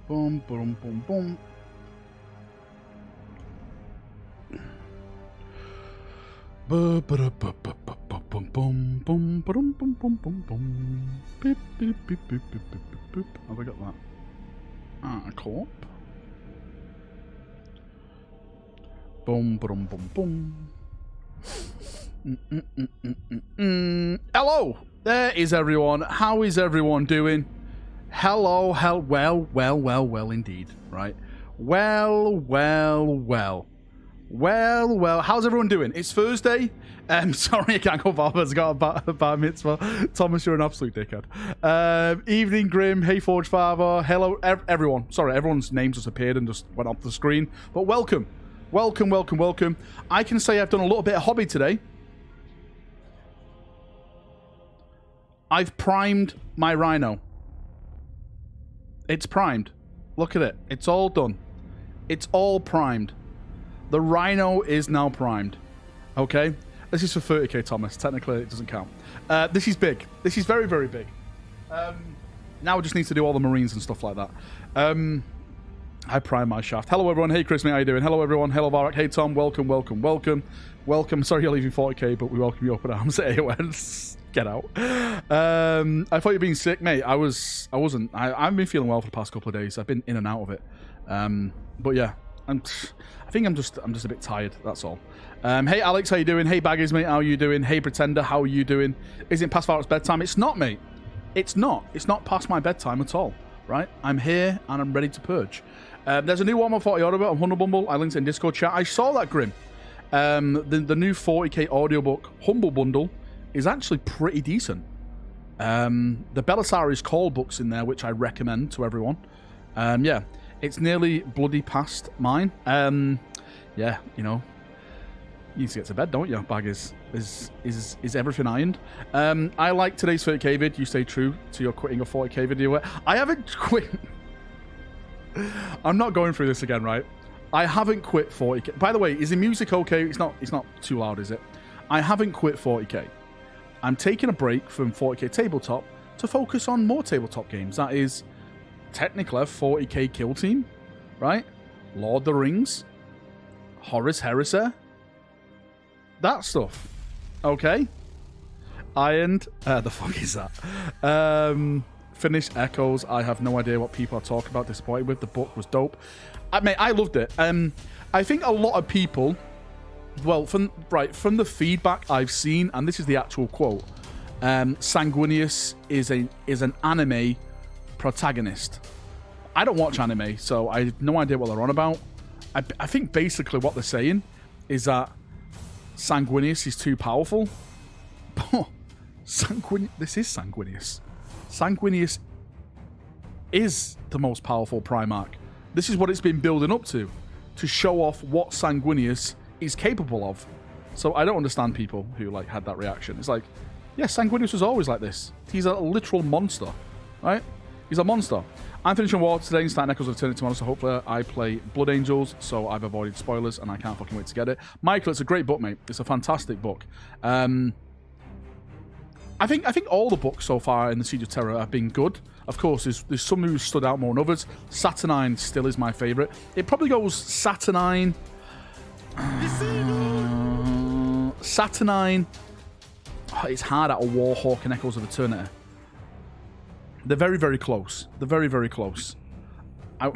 Boom, boom, boom, boom. Have I got that? A corp. Boom, boom, boom, boom. Hello, there is everyone. How is everyone doing? Hello, well, indeed, right? Well. How's everyone doing? It's Thursday. Sorry, I can't go Bob. I've got a bar mitzvah. Thomas, you're an absolute dickhead. Evening, Grim. Hey, Forge Father. Hello, everyone. Sorry, everyone's names just appeared and just went off the screen. But welcome. I can say I've done a little bit of hobby today. I've primed my Rhino. It's primed. Look at it. It's all done. It's all primed. The Rhino is now primed. Okay? This is for 30k, Thomas. Technically, it doesn't count. This is big. This is very, very big. Now we just need to do all the Marines and stuff like that. I prime my shaft. Hello, everyone. Hey, Chris, mate. How you doing? Hello, everyone. Hello, Valrak. Hey, Tom. Welcome. Sorry you're leaving 40k, but we welcome you open arms at AOS. Get out. I thought you were being sick, mate. I wasn't. I've been feeling well for the past couple of days. I've been in and out of it. But yeah, I think I'm just a bit tired. That's all. Hey, Alex, how you doing? Hey, Baggers, mate. How you doing? Hey, Pretender, how are you doing? Isn't it past Valrak's bedtime? It's not, mate. It's not. It's not past my bedtime at all. Right? I'm here and I'm ready to purge. There's a new Warhammer 40 audiobook on Humble Bundle. I linked it in Discord chat. I saw that, Grim. The new 40k audiobook Humble Bundle is actually pretty decent. The Belisarius Call books in there, which I recommend to everyone. Yeah, it's nearly bloody past mine. Yeah, you know, you need to get to bed, don't you? Bag is everything ironed. I like today's 30k vid. You stay true to your quitting a 40k video. I haven't quit. I'm not going through this again, right? I haven't quit 40k. By the way, is the music okay? It's not too loud, is it? I haven't quit 40k. I'm taking a break from 40k tabletop to focus on more tabletop games. That is technically 40k Kill Team, right? Lord of the Rings, Horus Heresy, that stuff. Okay. Ironed. The fuck is that? Finished Echoes. I have no idea what people are talking about. Disappointed with. The book was dope. I loved it. I think a lot of people, well, from the feedback I've seen, and this is the actual quote, Sanguinius is an anime protagonist. I don't watch anime, so I have no idea what they're on about. I think basically what they're saying is that Sanguinius is too powerful. This is Sanguinius. Sanguinius is the most powerful Primarch. This is what it's been building up to show off what Sanguinius is capable of. So I don't understand people who had that reaction. It's like, yeah, Sanguinius was always like this. He's a literal monster, right? He's a monster. I'm finishing War today and starting Echoes of Eternity tomorrow, so hopefully I play Blood Angels, so I've avoided spoilers and I can't fucking wait to get it. Michael, it's a great book, mate. It's a fantastic book. I think all the books so far in the Siege of Terror have been good. Of course, there's some who stood out more than others. Saturnine still is my favourite. It probably goes Saturnine. Saturnine. Oh, it's hard at a Warhawk and Echoes of Eternity. They're very, very close. They're very, very close. I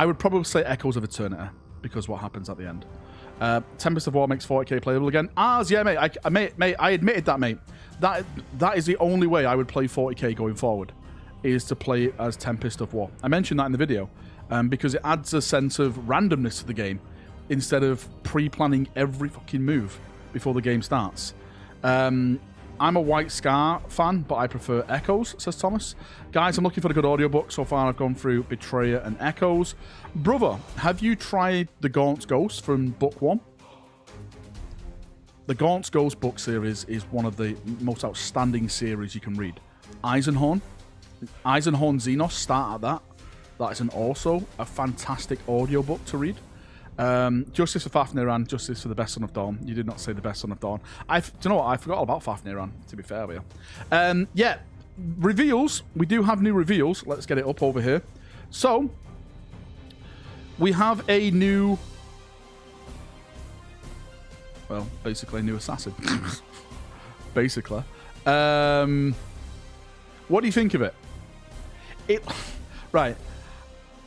would probably say Echoes of Eternity because what happens at the end. Tempest of War makes 40k playable again. Yeah, mate. Mate, I admitted that, mate. That is the only way I would play 40k going forward, is to play as Tempest of War. I mentioned that in the video because it adds a sense of randomness to the game instead of pre-planning every fucking move before the game starts. I'm a White Scar fan, but I prefer Echoes, says Thomas. Guys, I'm looking for a good audiobook. So far, I've gone through Betrayer and Echoes. Brother, have you tried the Gaunt's Ghost from book 1? The Gaunt's Ghost book series is one of the most outstanding series you can read. Eisenhorn Xenos, start at that. That is also a fantastic audiobook to read. Justice for Fafnir and Justice for the Best Son of Dawn. You did not say the Best Son of Dawn. Do you know what? I forgot all about Fafnir, to be fair with you. Yeah, reveals. We do have new reveals. Let's get it up over here. So, we have a new... Well, basically a new assassin. Basically. What do you think of it? Right.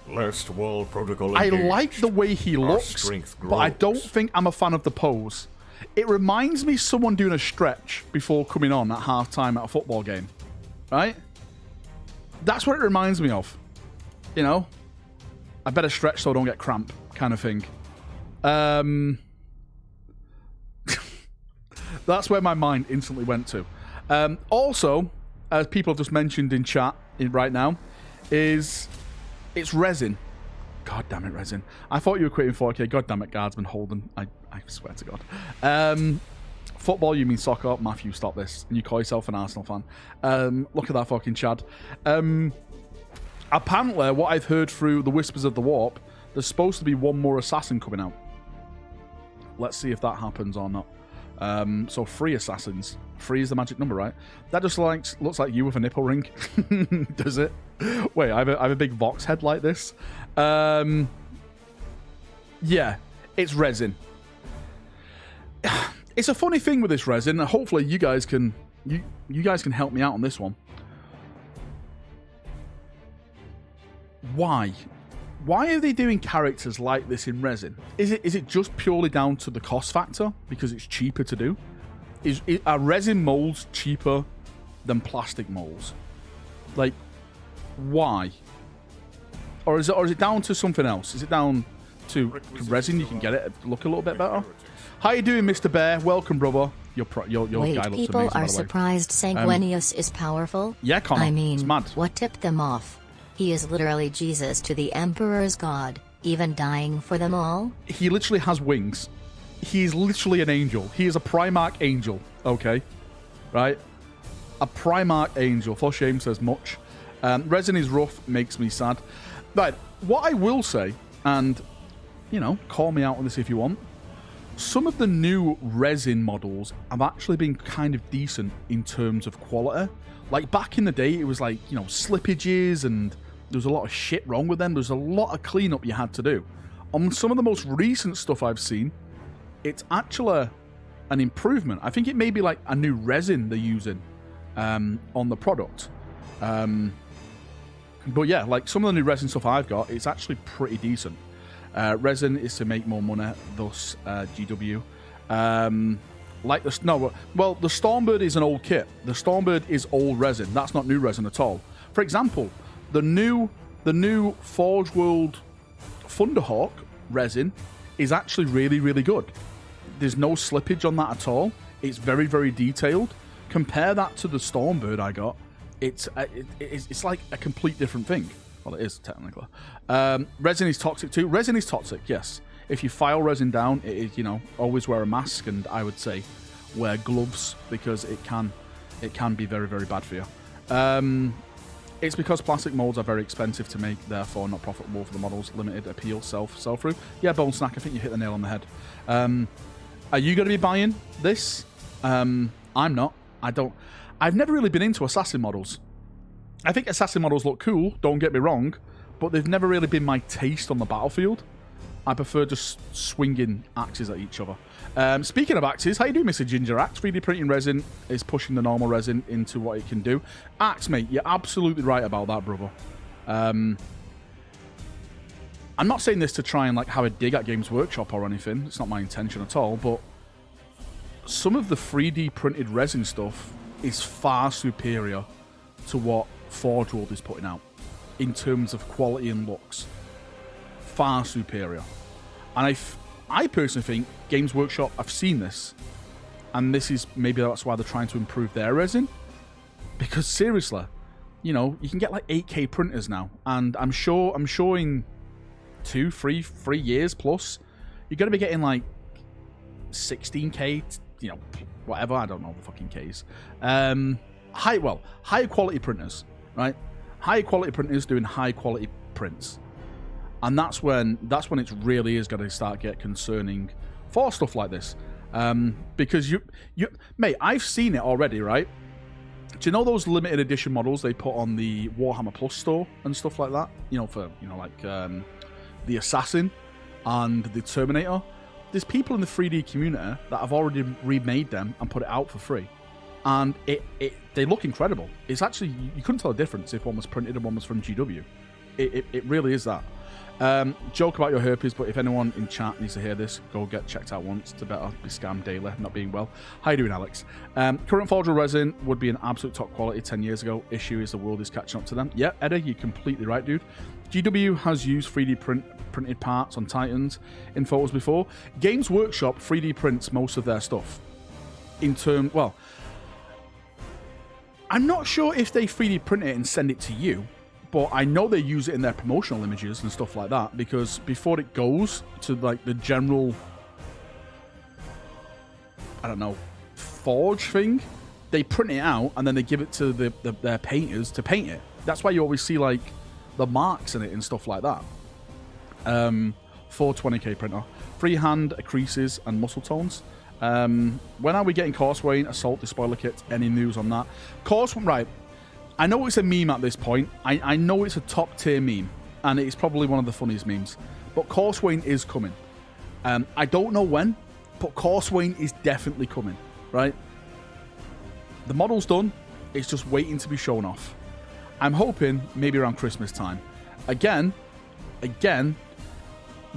Last wall protocol. I like the way he looks, but I don't think I'm a fan of the pose. It reminds me of someone doing a stretch before coming on at halftime at a football game. Right? That's what it reminds me of. You know? I better stretch so I don't get cramp, kind of thing. That's where my mind instantly went to. Also, as people have just mentioned in chat right now, it's resin. God damn it, resin. I thought you were quitting 4K. God damn it, Guardsman Holden. I swear to God. Football, you mean soccer? Matthew, stop this. And you call yourself an Arsenal fan. Look at that fucking Chad. Apparently, what I've heard through the Whispers of the Warp, there's supposed to be one more assassin coming out. Let's see if that happens or not. So 3 assassins. 3 is the magic number, right? That just looks like you with a nipple ring. Does it? Wait, I have a big Vox head like this. Yeah, it's resin. It's a funny thing with this resin. Hopefully you guys can you guys can help me out on this one. Why? Why are they doing characters like this in resin? Is it just purely down to the cost factor because it's cheaper to do? Are resin molds cheaper than plastic molds? Like, why? Or is it down to something else? Is it down to resin? You can get it look a little bit better. How you doing, Mr. Bear? Welcome, brother. Your Wait, guy looks amazing, people by are the way. surprised Sanguinius is powerful? Yeah, Connor. I mean, it's mad. what tipped them off? He is literally Jesus to the Emperor's God, even dying for them all? He literally has wings. He's literally an angel. He is a Primarch angel, okay? Right? A Primarch angel. For shame says much. Resin is rough, makes me sad. But what I will say, and, you know, call me out on this if you want, some of the new resin models have actually been kind of decent in terms of quality. Like, back in the day, it was like, you know, slippages and there was a lot of shit wrong with them. There's a lot of cleanup you had to do. On some of the most recent stuff I've seen, it's actually an improvement. I think it may be like a new resin they're using on the product. But yeah, like some of the new resin stuff I've got, it's actually pretty decent. Resin is to make more money, thus GW. Like the Stormbird is an old kit. The Stormbird is old resin. That's not new resin at all. For example, the new Forge World Thunderhawk resin is actually really, really good. There's no slippage on that at all. It's very, very detailed. Compare that to the Stormbird I got. It's like a complete different thing. Well, it is technically. Resin is toxic too. Resin is toxic, yes. If you file resin down, it is, you know, always wear a mask, and I would say wear gloves because it can be very, very bad for you. It's because plastic molds are very expensive to make, therefore not profitable for the models. Limited appeal, sell-through. Yeah, Bone Snack, I think you hit the nail on the head. Are you going to be buying this? I'm not. I've never really been into assassin models. I think assassin models look cool, don't get me wrong, but they've never really been my taste on the battlefield. I prefer just swinging axes at each other. Speaking of axes, how you doing, Mr. Ginger Axe? 3D printing resin is pushing the normal resin into what it can do. Axe, mate, you're absolutely right about that, brother. I'm not saying this to try and like have a dig at Games Workshop or anything. It's not my intention at all, but some of the 3D printed resin stuff is far superior to what Forge World is putting out in terms of quality and looks. Far superior. And I personally think Games Workshop have seen this, and this is maybe that's why they're trying to improve their resin, because seriously, you know, you can get like 8K printers now, and I'm sure in 3 years plus you're going to be getting like 16K, you know, whatever, I don't know the fucking Ks. Higher quality printers, right? Higher quality printers doing high quality prints. And that's when it really is going to start get concerning for stuff like this. Because mate, I've seen it already, right? Do you know those limited edition models they put on the Warhammer Plus store and stuff like that? You know, for, you know, like the Assassin and the Terminator. There's people in the 3D community that have already remade them and put it out for free. And they look incredible. It's actually, you couldn't tell the difference if one was printed and one was from GW. It really is that. Joke about your herpes, but if anyone in chat needs to hear this, go get checked out once to better be scammed daily, not being well. How you doing, Alex? Current forgeable resin would be an absolute top quality 10 years ago. Issue is the world is catching up to them. Yeah, Eddie, you're completely right, dude. GW has used 3D printed parts on Titans in photos before. Games Workshop 3D prints most of their stuff. Well, I'm not sure if they 3D print it and send it to you, but I know they use it in their promotional images and stuff like that, because before it goes to like the general, I don't know, forge thing, they print it out and then they give it to their painters to paint it. That's why you always see like the marks in it and stuff like that. 420k printer, freehand creases and muscle tones. When are we getting Corswain Assault the spoiler kit? Any news on that? Corswain, right? I know it's a meme at this point. I know it's a top tier meme, and it's probably one of the funniest memes. But Corswain is coming. I don't know when, but Corswain is definitely coming. Right? The model's done. It's just waiting to be shown off. I'm hoping maybe around Christmas time. Again,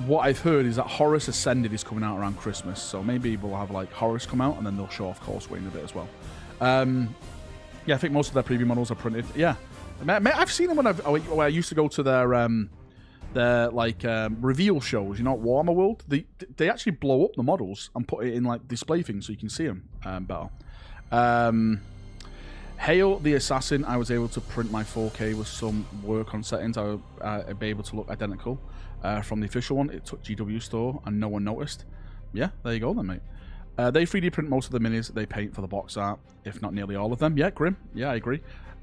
what I've heard is that Horus Ascended is coming out around Christmas, so maybe we'll have like Horus come out and then they'll show off Corswain a bit as well. Yeah, I think most of their preview models are printed. Yeah, I've seen them when I used to go to their like reveal shows. You know, at Warhammer World, they actually blow up the models and put it in like display things so you can see them better. Hail the Assassin. I was able to print my 4K with some work on settings. I'd be able to look identical from the official one. It took GW store and no one noticed. Yeah, there you go then, mate. They 3D print most of the minis they paint for the box art, if not nearly all of them. Yeah, Grim. Yeah, I agree.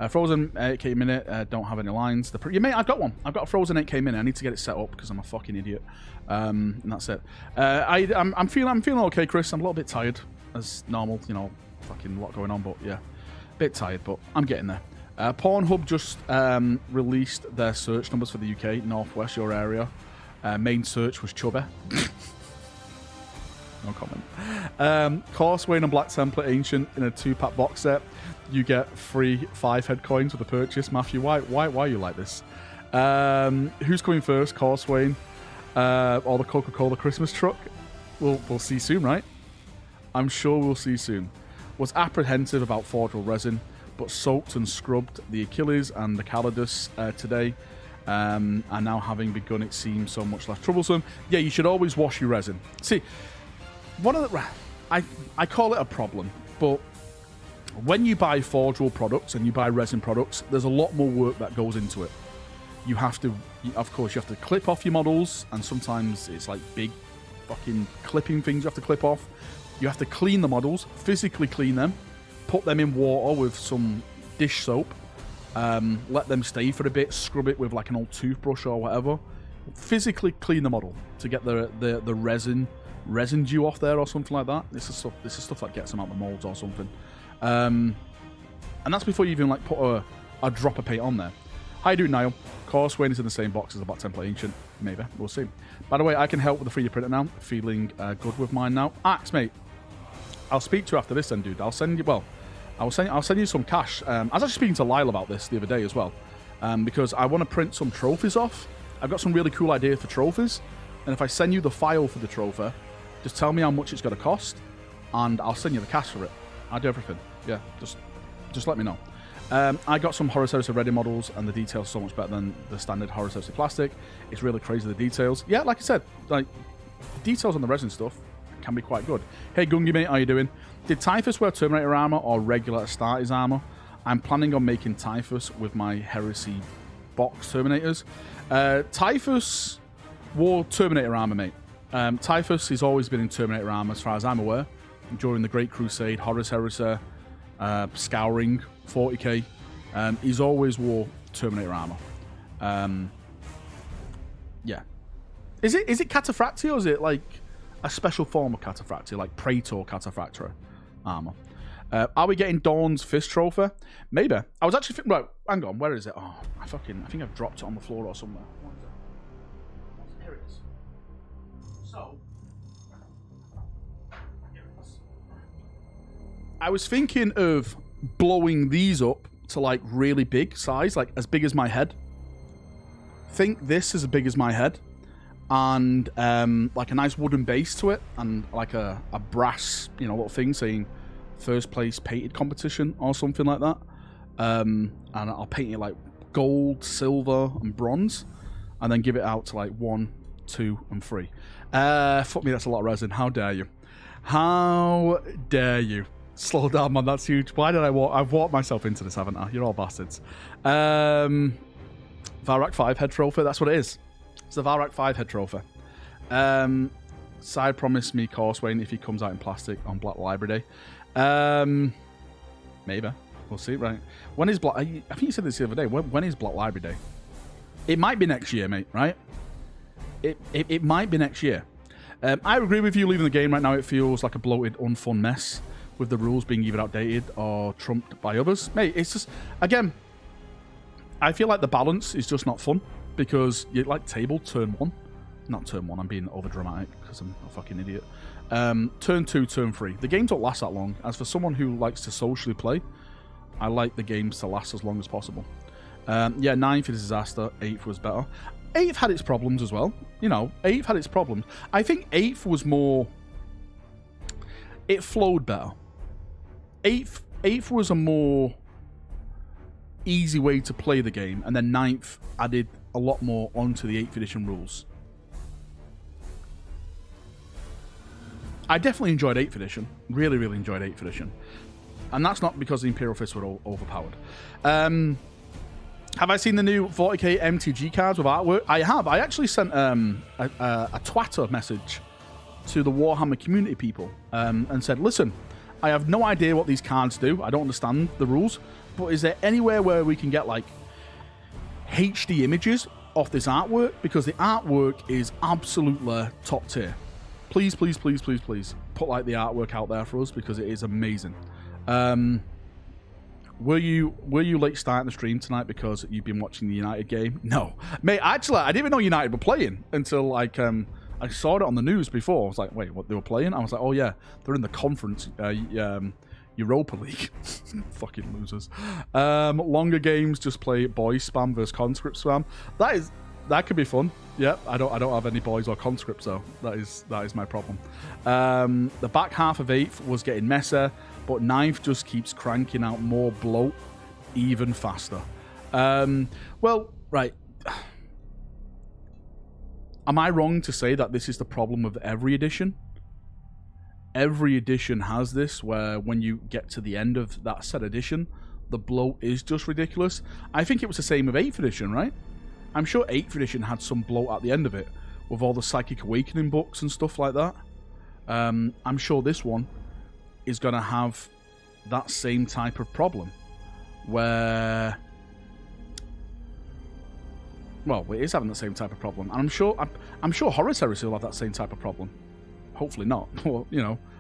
Frozen 8K Mini don't have any lines. Mate, I've got one. I've got a Frozen 8K Mini. I need to get it set up because I'm a fucking idiot. And that's it. I'm feeling okay, Chris. I'm a little bit tired, as normal. You know, fucking lot going on, but yeah, bit tired, but I'm getting there. Pornhub just released their search numbers for the UK, Northwest, your area. Main search was Chubby. No comment. Corswain and Black Template Ancient in a 2-pack box set. You get free 5 head coins with the purchase. Matthew, why are you like this? Who's coming first, Corswain or the Coca-Cola Christmas truck? We'll see soon, right? I'm sure we'll see soon. Was apprehensive about forgeable resin, but soaked and scrubbed the Achilles and the Calidus today. And now having begun, it seems so much less troublesome. Yeah, you should always wash your resin. See, one of the I call it a problem, but when you buy forgeable products and you buy resin products, there's a lot more work that goes into it. You have to, of course, you have to clip off your models, and sometimes it's like big fucking clipping things you have to clip off. You have to clean the models, physically clean them, put them in water with some dish soap, let them stay for a bit, scrub it with like an old toothbrush or whatever, physically clean the model to get the residue off there or something like that. This is stuff that gets them out the molds or something. And that's before you even like put a drop of paint on there. How you doing, Niall? Corswain is in the same box as the Black Template Ancient. Maybe. We'll see. By the way, I can help with the 3D printer now. Feeling good with mine now. Axe, mate. I'll speak to you after this then, dude. I'll send you some cash. I was actually speaking to Lyle about this the other day as well. Because I want to print some trophies off. I've got some really cool ideas for trophies. And if I send you the file for the trophy, just tell me how much it's going to cost, and I'll send you the cash for it. I'll do everything. Yeah, just let me know. I got some Horus Heresy ready models, and the details so much better than the standard Horus Heresy plastic. It's really crazy, the details. Yeah, like I said, like the details on the resin stuff can be quite good. Hey Gungy mate, how you doing? Did Typhus wear Terminator armor or regular Astartes armor? I'm planning on making Typhus with my Heresy box Terminators. Typhus wore Terminator armor, mate. Typhus has always been in Terminator armor as far as I'm aware. During the Great Crusade, Horus Heresy, Scouring, 40k. He's always wore Terminator armor. Yeah. Is it Cataphractii, or is it like a special form of Cataphractii, like Praetor Cataphractii armor? Are we getting Dawn's Fist Trophy? Maybe. I was actually thinking, right, hang on, where is it? Oh, I think I've dropped it on the floor or somewhere. Here it is. So, I was thinking of blowing these up to like really big size, like as big as my head. Think this as big as my head, and like a nice wooden base to it, and like a brass, little thing saying first place painted competition or something like that. And I'll paint it like gold, silver, and bronze, and then give it out to like 1, 2, and 3. Fuck me, that's a lot of resin. How dare you? How dare you? Slow down, man. That's huge. Why did I walk? I've walked myself into this, haven't I? You're all bastards. Valrak 5 head trophy. That's what it is. It's the Valrak 5 head trophy. Side promised me Coursewayne if he comes out in plastic on Black Library Day. Maybe. We'll see, right? When is Black... I think you said this the other day. When is Black Library Day? It might be next year, mate, right? It might be next year. I agree with you leaving the game right now. It feels like a bloated, unfun mess with the rules being either outdated or trumped by others. Mate, it's just... Again, I feel like the balance is just not fun because you like table turn 1. Not turn 1, I'm being over dramatic because I'm a fucking idiot. Turn 2, turn 3. The games don't last that long. As for someone who likes to socially play, I like the games to last as long as possible. Yeah, 9th is a disaster. 8th was better. 8th had its problems as well. 8th had its problems. I think 8th was more... It flowed better. 8th was a more easy way to play the game, and then 9th added a lot more onto the 8th edition rules. I definitely enjoyed 8th edition. Really, really enjoyed 8th edition. And that's not because the Imperial Fists were overpowered. Have I seen the new 40k MTG cards with artwork? I have. I actually sent a Twitter message to the Warhammer community people and said, listen, I have no idea what these cards do. I don't understand the rules. But is there anywhere where we can get like HD images of this artwork? Because the artwork is absolutely top tier. Please, please, please, please, please put like the artwork out there for us because it is amazing. Were you late starting the stream tonight because you've been watching the United game? No, mate. Actually, I didn't even know United were playing until like I saw it on the news before. I was like, wait, what? They were playing? I was like, oh yeah, they're in the conference Europa League. Fucking losers. Longer games, just play boys spam versus conscript spam. That could be fun. Yeah, I don't have any boys or conscripts though. That is my problem. The back half of 8th was getting messier, but 9th just keeps cranking out more bloat even faster. Well, right. Am I wrong to say that this is the problem of every edition? Every edition has this, where when you get to the end of that set edition, the bloat is just ridiculous. I think it was the same with 8th edition, right? I'm sure 8th edition had some bloat at the end of it, with all the Psychic Awakening books and stuff like that. I'm sure this one is going to have that same type of problem, where... Well, it is having the same type of problem, and I'm sure Horus Heresy will have that same type of problem. Hopefully not. Well,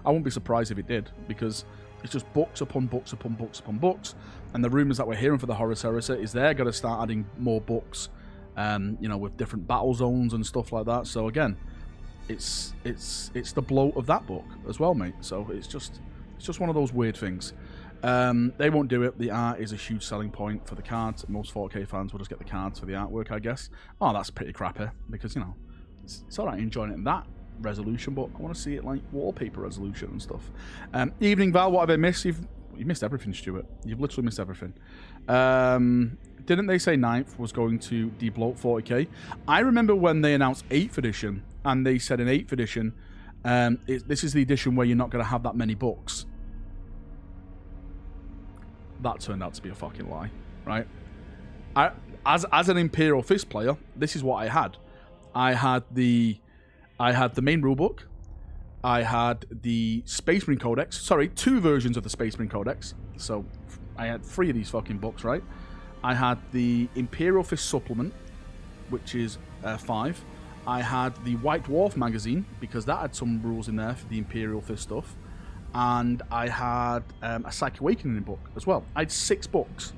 I won't be surprised if it did, because it's just books upon books upon books upon books, and the rumours that we're hearing for the Horus Heresy is they're going to start adding more books, with different battle zones and stuff like that. So again, it's the bloat of that book as well, mate. So it's just one of those weird things. They won't do it. The art is a huge selling point for the cards. Most 4K fans will just get the cards for the artwork, I guess. Oh, that's pretty crappy, because, it's alright enjoying it in that resolution, but I want to see it like wallpaper resolution and stuff. Evening Val, what have I missed? You've missed everything, Stuart. You've literally missed everything. Didn't they say 9th was going to debloat 40k? I remember when they announced 8th edition, and they said in 8th edition, this is the edition where you're not going to have that many books. That turned out to be a fucking lie, right? As an Imperial Fist player, this is what I had. I had the main rulebook. I had the Space Marine Codex. Sorry, 2 versions of the Space Marine Codex. So I had 3 of these fucking books, right? I had the Imperial Fist Supplement, which is 5. I had the White Dwarf magazine, because that had some rules in there for the Imperial Fist stuff. and I had a Psychic Awakening book as well. I had 6 books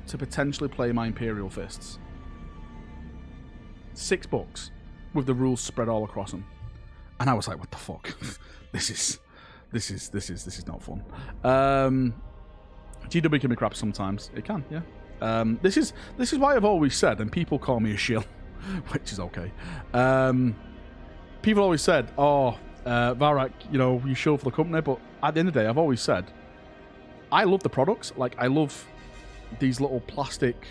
to potentially play my Imperial Fists. 6 books with the rules spread all across them, and I was like, "What the fuck? This is not fun." GW can be crap sometimes. It can, yeah. This is why I've always said, and people call me a shill, which is okay. People always said, "Oh, Valrak, you shill for the company," but at the end of the day, I've always said, I love the products. Like, I love these little plastic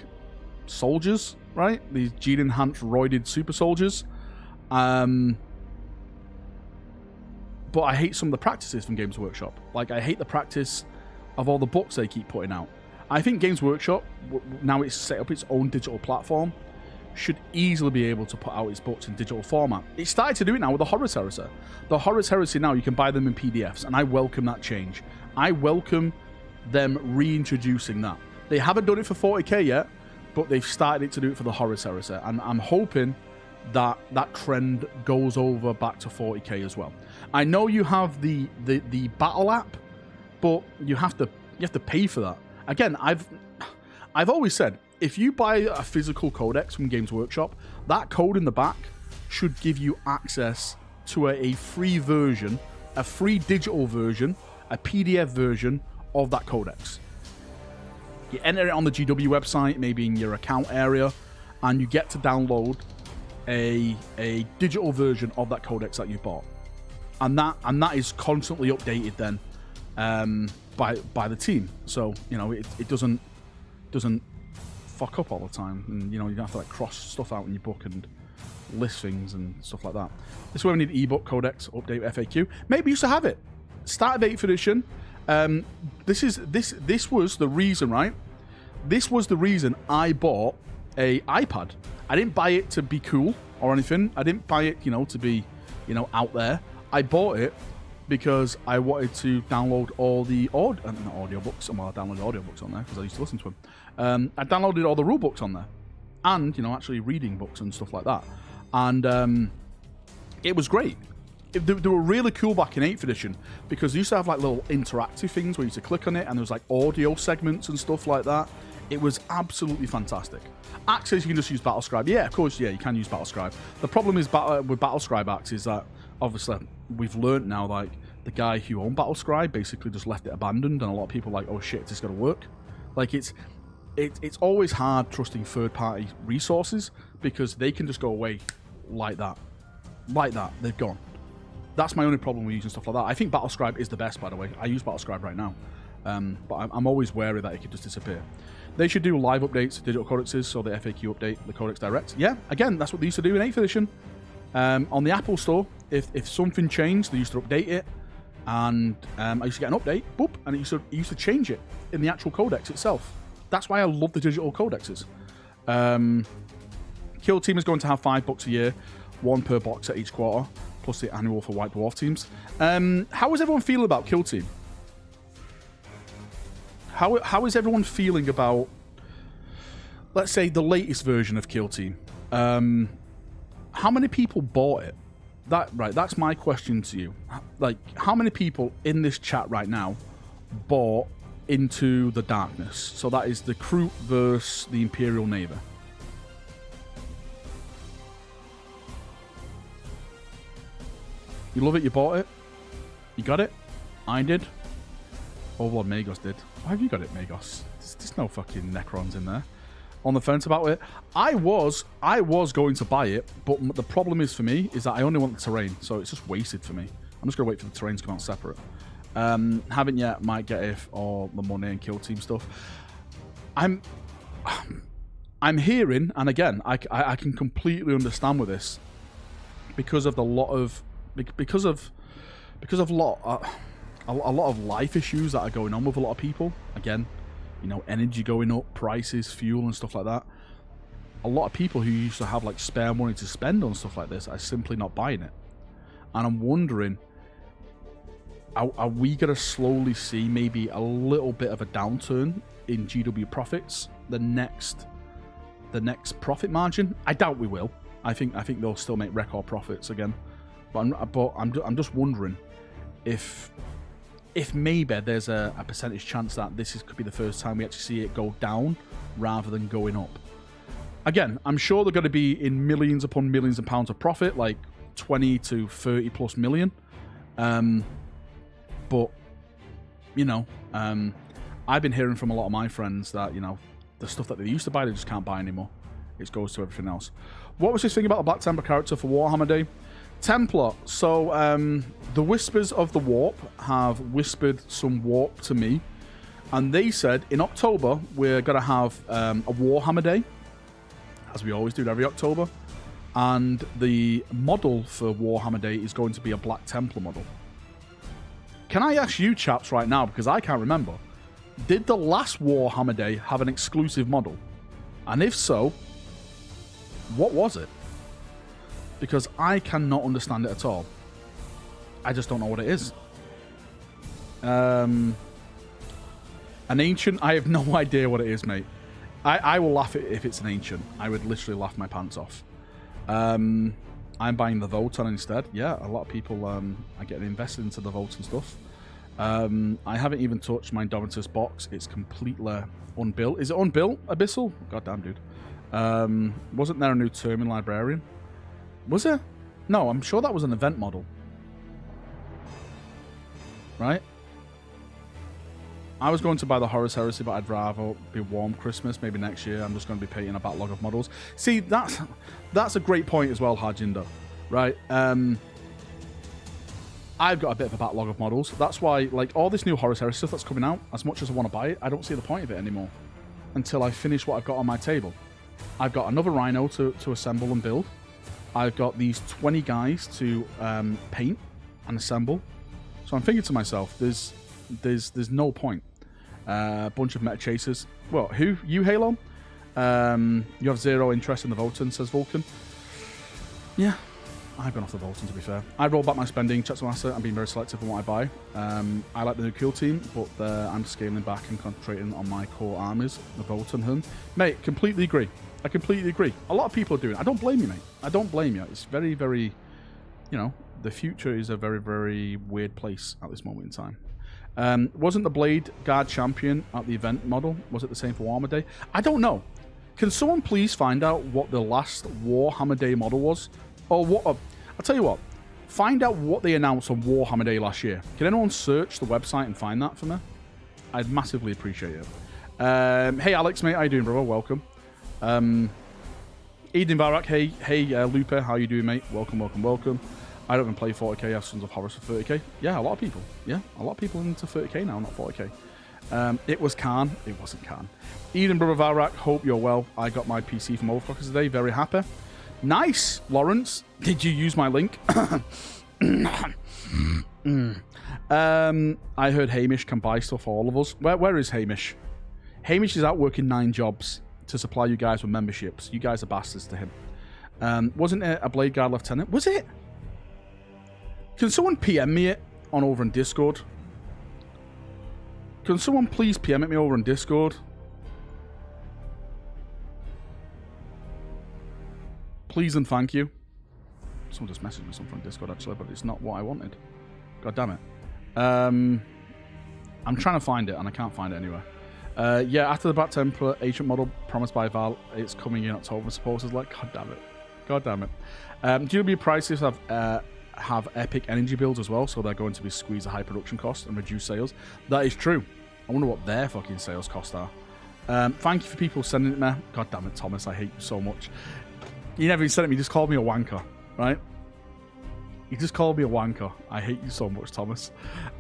soldiers, right? These gene-enhanced, roided super soldiers. But I hate some of the practices from Games Workshop. Like, I hate the practice of all the books they keep putting out. I think Games Workshop, now it's set up its own digital platform, should easily be able to put out its books in digital format. It started to do it now with the Horus Heresy. The Horus Heresy now, you can buy them in PDFs, and I welcome that change. I welcome them reintroducing that. They haven't done it for 40k yet, but they've started it to do it for the Horus Heresy, and I'm hoping that that trend goes over back to 40k as well. I know you have the battle app, but you have to pay for that. Again, I've always said, if you buy a physical codex from Games Workshop, that code in the back should give you access to a free version, a free digital version, a PDF version of that codex. You enter it on the GW website, maybe in your account area, and you get to download a digital version of that codex that you bought, and that is constantly updated then by the team. So it doesn't fuck up all the time, and you don't have to like cross stuff out in your book and list things and stuff like that. This is where we need ebook codex update FAQ. Maybe you used to have it. Start of 8th edition. This was the reason, right? This was the reason I bought a iPad. I didn't buy it to be cool or anything. I didn't buy it, to be, out there. I bought it because I wanted to download all the audiobooks. Well, I downloaded audiobooks on there because I used to listen to them. I downloaded all the rule books on there, and actually reading books and stuff like that. And it was great. They were really cool back in 8th edition because they used to have like little interactive things where you used to click on it, and there was like audio segments and stuff like that. It was absolutely fantastic. Axe says you can just use Battlescribe. Yeah, of course, yeah, you can use Battlescribe. The problem is with Battlescribe Axe is that obviously we've learned now, like, the guy who owned Battlescribe basically just left it abandoned, and a lot of people are like, oh shit, is this going to work? Like, it's always hard trusting third-party resources because they can just go away like that. Like that, they've gone. That's my only problem with using stuff like that. I think Battlescribe is the best, by the way. I use Battlescribe right now. But I'm always wary that it could just disappear. They should do live updates to digital codexes, so the FAQ update the codex direct. Yeah, again, that's what they used to do in 8th edition. On the Apple Store, if something changed, they used to update it. And I used to get an update, boop, and it used to change it in the actual codex itself. That's why I love the digital codexes. Kill Team is going to have 5 books a year, 1 per box at each quarter, plus the annual for White Dwarf teams. How is everyone feeling about Kill Team? How is everyone feeling about, let's say, the latest version of Kill Team? How many people bought it? That's my question to you. Like, how many people in this chat right now bought Into the Darkness? So that is the Kroot versus the Imperial Navy. You love it, you bought it, you got it, I did. Overlord Magos did. Why have you got it, Magos? There's no fucking Necrons in there. On the fence about it. I was going to buy it, but the problem is for me is that I only want the terrain, so it's just wasted for me. I'm just gonna wait for the terrain to come out separate. Haven't yet, might get it or the money and Kill Team stuff. I'm hearing, and again, I can completely understand with this because of a lot of a lot of life issues that are going on with a lot of people. Again, energy going up, prices, fuel and stuff like that. A lot of people who used to have like spare money to spend on stuff like this are simply not buying it. And I'm wondering, are we going to slowly see maybe a little bit of a downturn in GW profits? The next profit margin? I doubt we will. I think they'll still make record profits again. But I'm just wondering, if maybe there's a percentage chance that could be the first time we actually see it go down rather than going up. Again, I'm sure they're going to be in millions upon millions of pounds of profit, like 20 to 30 plus million. But, you know, I've been hearing from a lot of my friends that, you know, the stuff that they used to buy, they just can't buy anymore. It goes to everything else. What was this thing about the Black Templar character for Warhammer Day? Templar. So, the Whispers of the Warp have whispered some warp to me. And they said, in October, we're going to have a Warhammer Day, as we always do every October. And the model for Warhammer Day is going to be a Black Templar model. Can I ask you chaps right now, because I can't remember, did the last Warhammer Day have an exclusive model? And if so, what was it? Because I cannot understand it at all. I just don't know what it is. An ancient, I have no idea what it is, mate. I will laugh if it's an ancient. I would literally laugh my pants off. I'm buying the Votan instead. Yeah, a lot of people are getting invested into the Votan stuff. I haven't even touched my Indomitus box. It's completely unbuilt. Is it unbuilt, Abyssal? Goddamn, dude. Wasn't there a new term in Librarian? Was there? No, I'm sure that was an event model. Right? I was going to buy the Horus Heresy, but I'd rather be warm Christmas. Maybe next year I'm just going to be painting a backlog of models. See, that's a great point as well, Harjinder. Right? I've got a bit of a backlog of models. That's why, like, all this new Horus Heresy stuff that's coming out, as much as I want to buy it, I don't see the point of it anymore until I finish what I've got on my table. I've got another Rhino to assemble and build. I've got these 20 guys to paint and assemble. So I'm thinking to myself, there's no point. Bunch of meta chasers. Well, who? You, Halo? You have zero interest in the Votan, says Vulcan. Yeah, I've gone off the Votan, to be fair. I roll back my spending, check some asset, and being very selective on what I buy. I like the new kill team, but I'm scaling back and concentrating on my core armies, the Votan Hun. Mate, completely agree. I completely agree. A lot of people are doing it. I don't blame you, mate. I don't blame you. It's very, very, you know, the future is a very, very weird place at this moment in time. Wasn't the Blade Guard champion at the event model? Was it the same for Warhammer Day? I don't know. Can someone please find out what the last Warhammer Day model was? Or what? I'll tell you what. Find out what they announced on Warhammer Day last year. Can anyone search the website and find that for me? I'd massively appreciate it. Hey Alex, mate. How you doing, brother? Welcome. Eden Valrak. Hey Lupe. How you doing, mate? Welcome, welcome, welcome. I don't even play 40k. I have Sons of Horus for 30k. Yeah, a lot of people. Yeah, a lot of people into 30k now, not 40k. It was Khan. It wasn't Khan. Eden, brother Valrak. Hope you're well. I got my PC from Overclockers today. Very happy. Nice, Lawrence. Did you use my link? I heard Hamish can buy stuff for all of us. Where is Hamish? Hamish is out working 9 jobs to supply you guys with memberships. You guys are bastards to him. Wasn't it a Blade Guard Lieutenant? Was it? Can someone PM me it on over in Discord? Can someone please PM it me over in Discord? Please and thank you. Someone just messaged me something on Discord actually, but it's not what I wanted. God damn it. I'm trying to find it and I can't find it anywhere. Yeah, after the Black Templar Ancient model promised by Val, it's coming in October, supposedly. God damn it. God damn it. GW prices have epic energy builds as well, so they're going to be squeeze a high production cost and reduce sales. That is true. I wonder what their fucking sales costs are. Thank you for people sending it me. God damn it, Thomas, I hate you so much. You never even sent it me, you just called me a wanker, right? You just called me a wanker. I hate you so much, Thomas.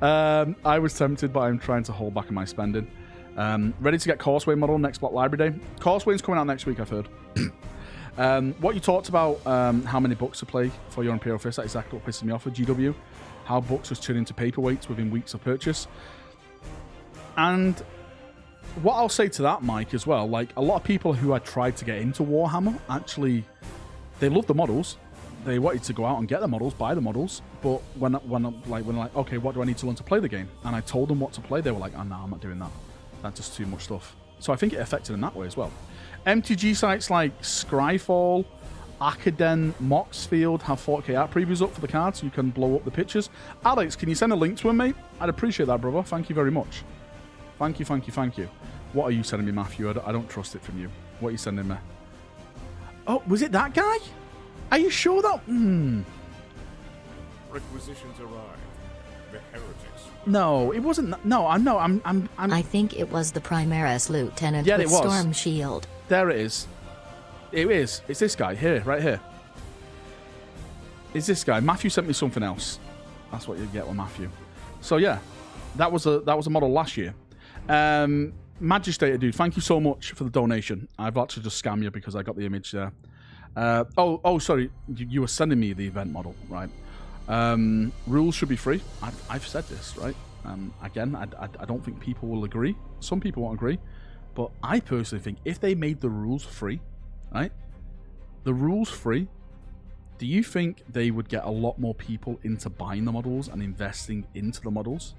I was tempted, but I'm trying to hold back on my spending. Ready to get Causeway model next Block Library Day. Causeway's coming out next week, I've heard. What you talked about, how many books to play for your Imperial Fist, that's exactly what pisses me off with GW. How books just turn into paperweights within weeks of purchase. And what I'll say to that, Mike, as well, like, a lot of people who had tried to get into Warhammer, actually, they love the models. They wanted to go out and get the models, buy the models, but when like, okay, what do I need to learn to play the game? And I told them what to play, they were like, oh, no, I'm not doing that. That's just too much stuff. So I think it affected in that way as well. MTG sites like Scryfall Akaden Moxfield have 4K art previews up for the cards. You can blow up the pictures. Alex, can you send a link to him, mate? I'd appreciate that, brother. Thank you very much. Thank you, thank you, thank you. What are you sending me, Matthew? I don't trust it from you. What are you sending me? Oh, was it that guy? Are you sure that? Requisitions arrived. The heretics. No, it wasn't. No, I'm. I think it was the Primaris Lieutenant Yeah, with it was. Storm Shield. There it is. It is. It's this guy here, right here. It's this guy. Matthew sent me something else. That's what you get with Matthew. So yeah, that was a model last year. Magistrator dude, thank you so much for the donation. I've had to just scam you because I got the image there. Sorry, you were sending me the event model, right? Rules should be free. I've said this, right? Again, I don't think people will agree. Some people won't agree, but I personally think if they made the rules free, right? The rules free. Do you think they would get a lot more people into buying the models and investing into the models?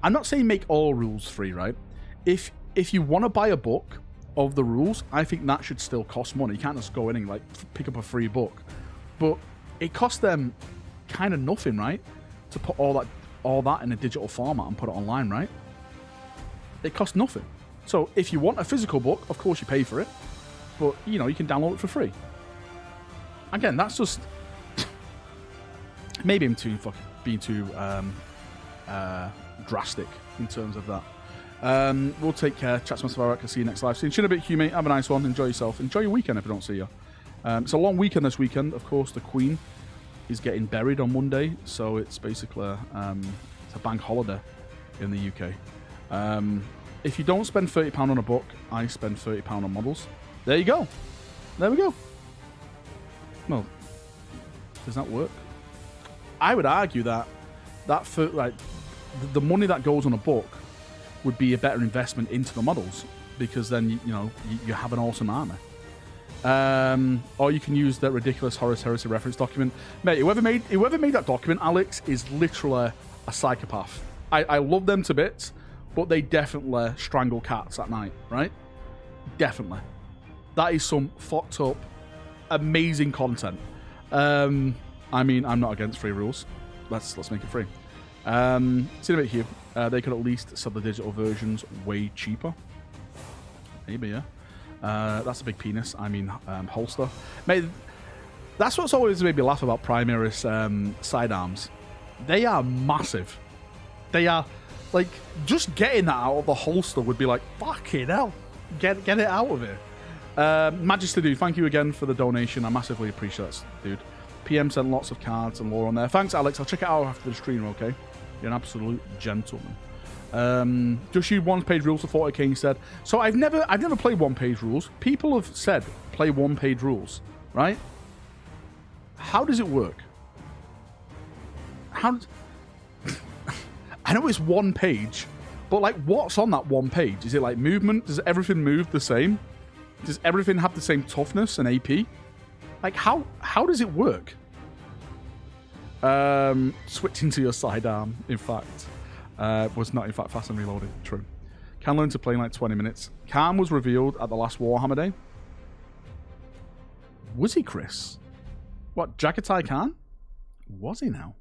I'm not saying make all rules free, right? If you want to buy a book of the rules, I think that should still cost money. You can't just go in and like pick up a free book. But it costs them kind of nothing, right? To put all that in a digital format and put it online, right? It costs nothing. So if you want a physical book, of course you pay for it. But, you know, you can download it for free. Again, that's just... maybe I'm being too drastic in terms of that. We'll take care. Chatsmaster Valrak. I'll see you next live stream. Chin a bit, Hugh, mate. Have a nice one. Enjoy yourself. Enjoy your weekend if I don't see you. It's a long weekend this weekend. Of course, the Queen is getting buried on Monday. So it's basically it's a bank holiday in the UK. If you don't spend £30 on a book, I spend £30 on models. There you go. There we go. Well, does that work? I would argue that the money that goes on a book would be a better investment into the models because then you have an awesome army. Or you can use that ridiculous Horus Heresy reference document, mate. Whoever made that document, Alex, is literally a psychopath. I love them to bits, but they definitely strangle cats at night, right? Definitely. That is some fucked up, amazing content. I mean, I'm not against free rules. Let's make it free. See in a bit, Hugh. They could at least sell the digital versions way cheaper. Maybe, yeah. That's a big penis. I mean, holster. Mate, that's what's always made me laugh about Primaris sidearms. They are massive. They are, like, just getting that out of the holster would be like, fucking hell. Get it out of here. Majesty dude, thank you again for the donation. I massively appreciate that, dude. PM sent lots of cards and lore on there. Thanks, Alex. I'll check it out after the stream, okay? You're an absolute gentleman. Just use one-page rules for 40k instead. So I've never played one-page rules. People have said play one-page rules, right? How does it work? I know it's one page, but like, what's on that one page? Is it like movement? Does everything move the same? Does everything have the same toughness and AP? Like, how does it work? Switching to your sidearm, in fact, was not in fact fast and reloaded. True. Can learn to play in like 20 minutes. Khan was revealed at the last Warhammer Day. Was he, Chris? What, Jagatai Khan? Was he now?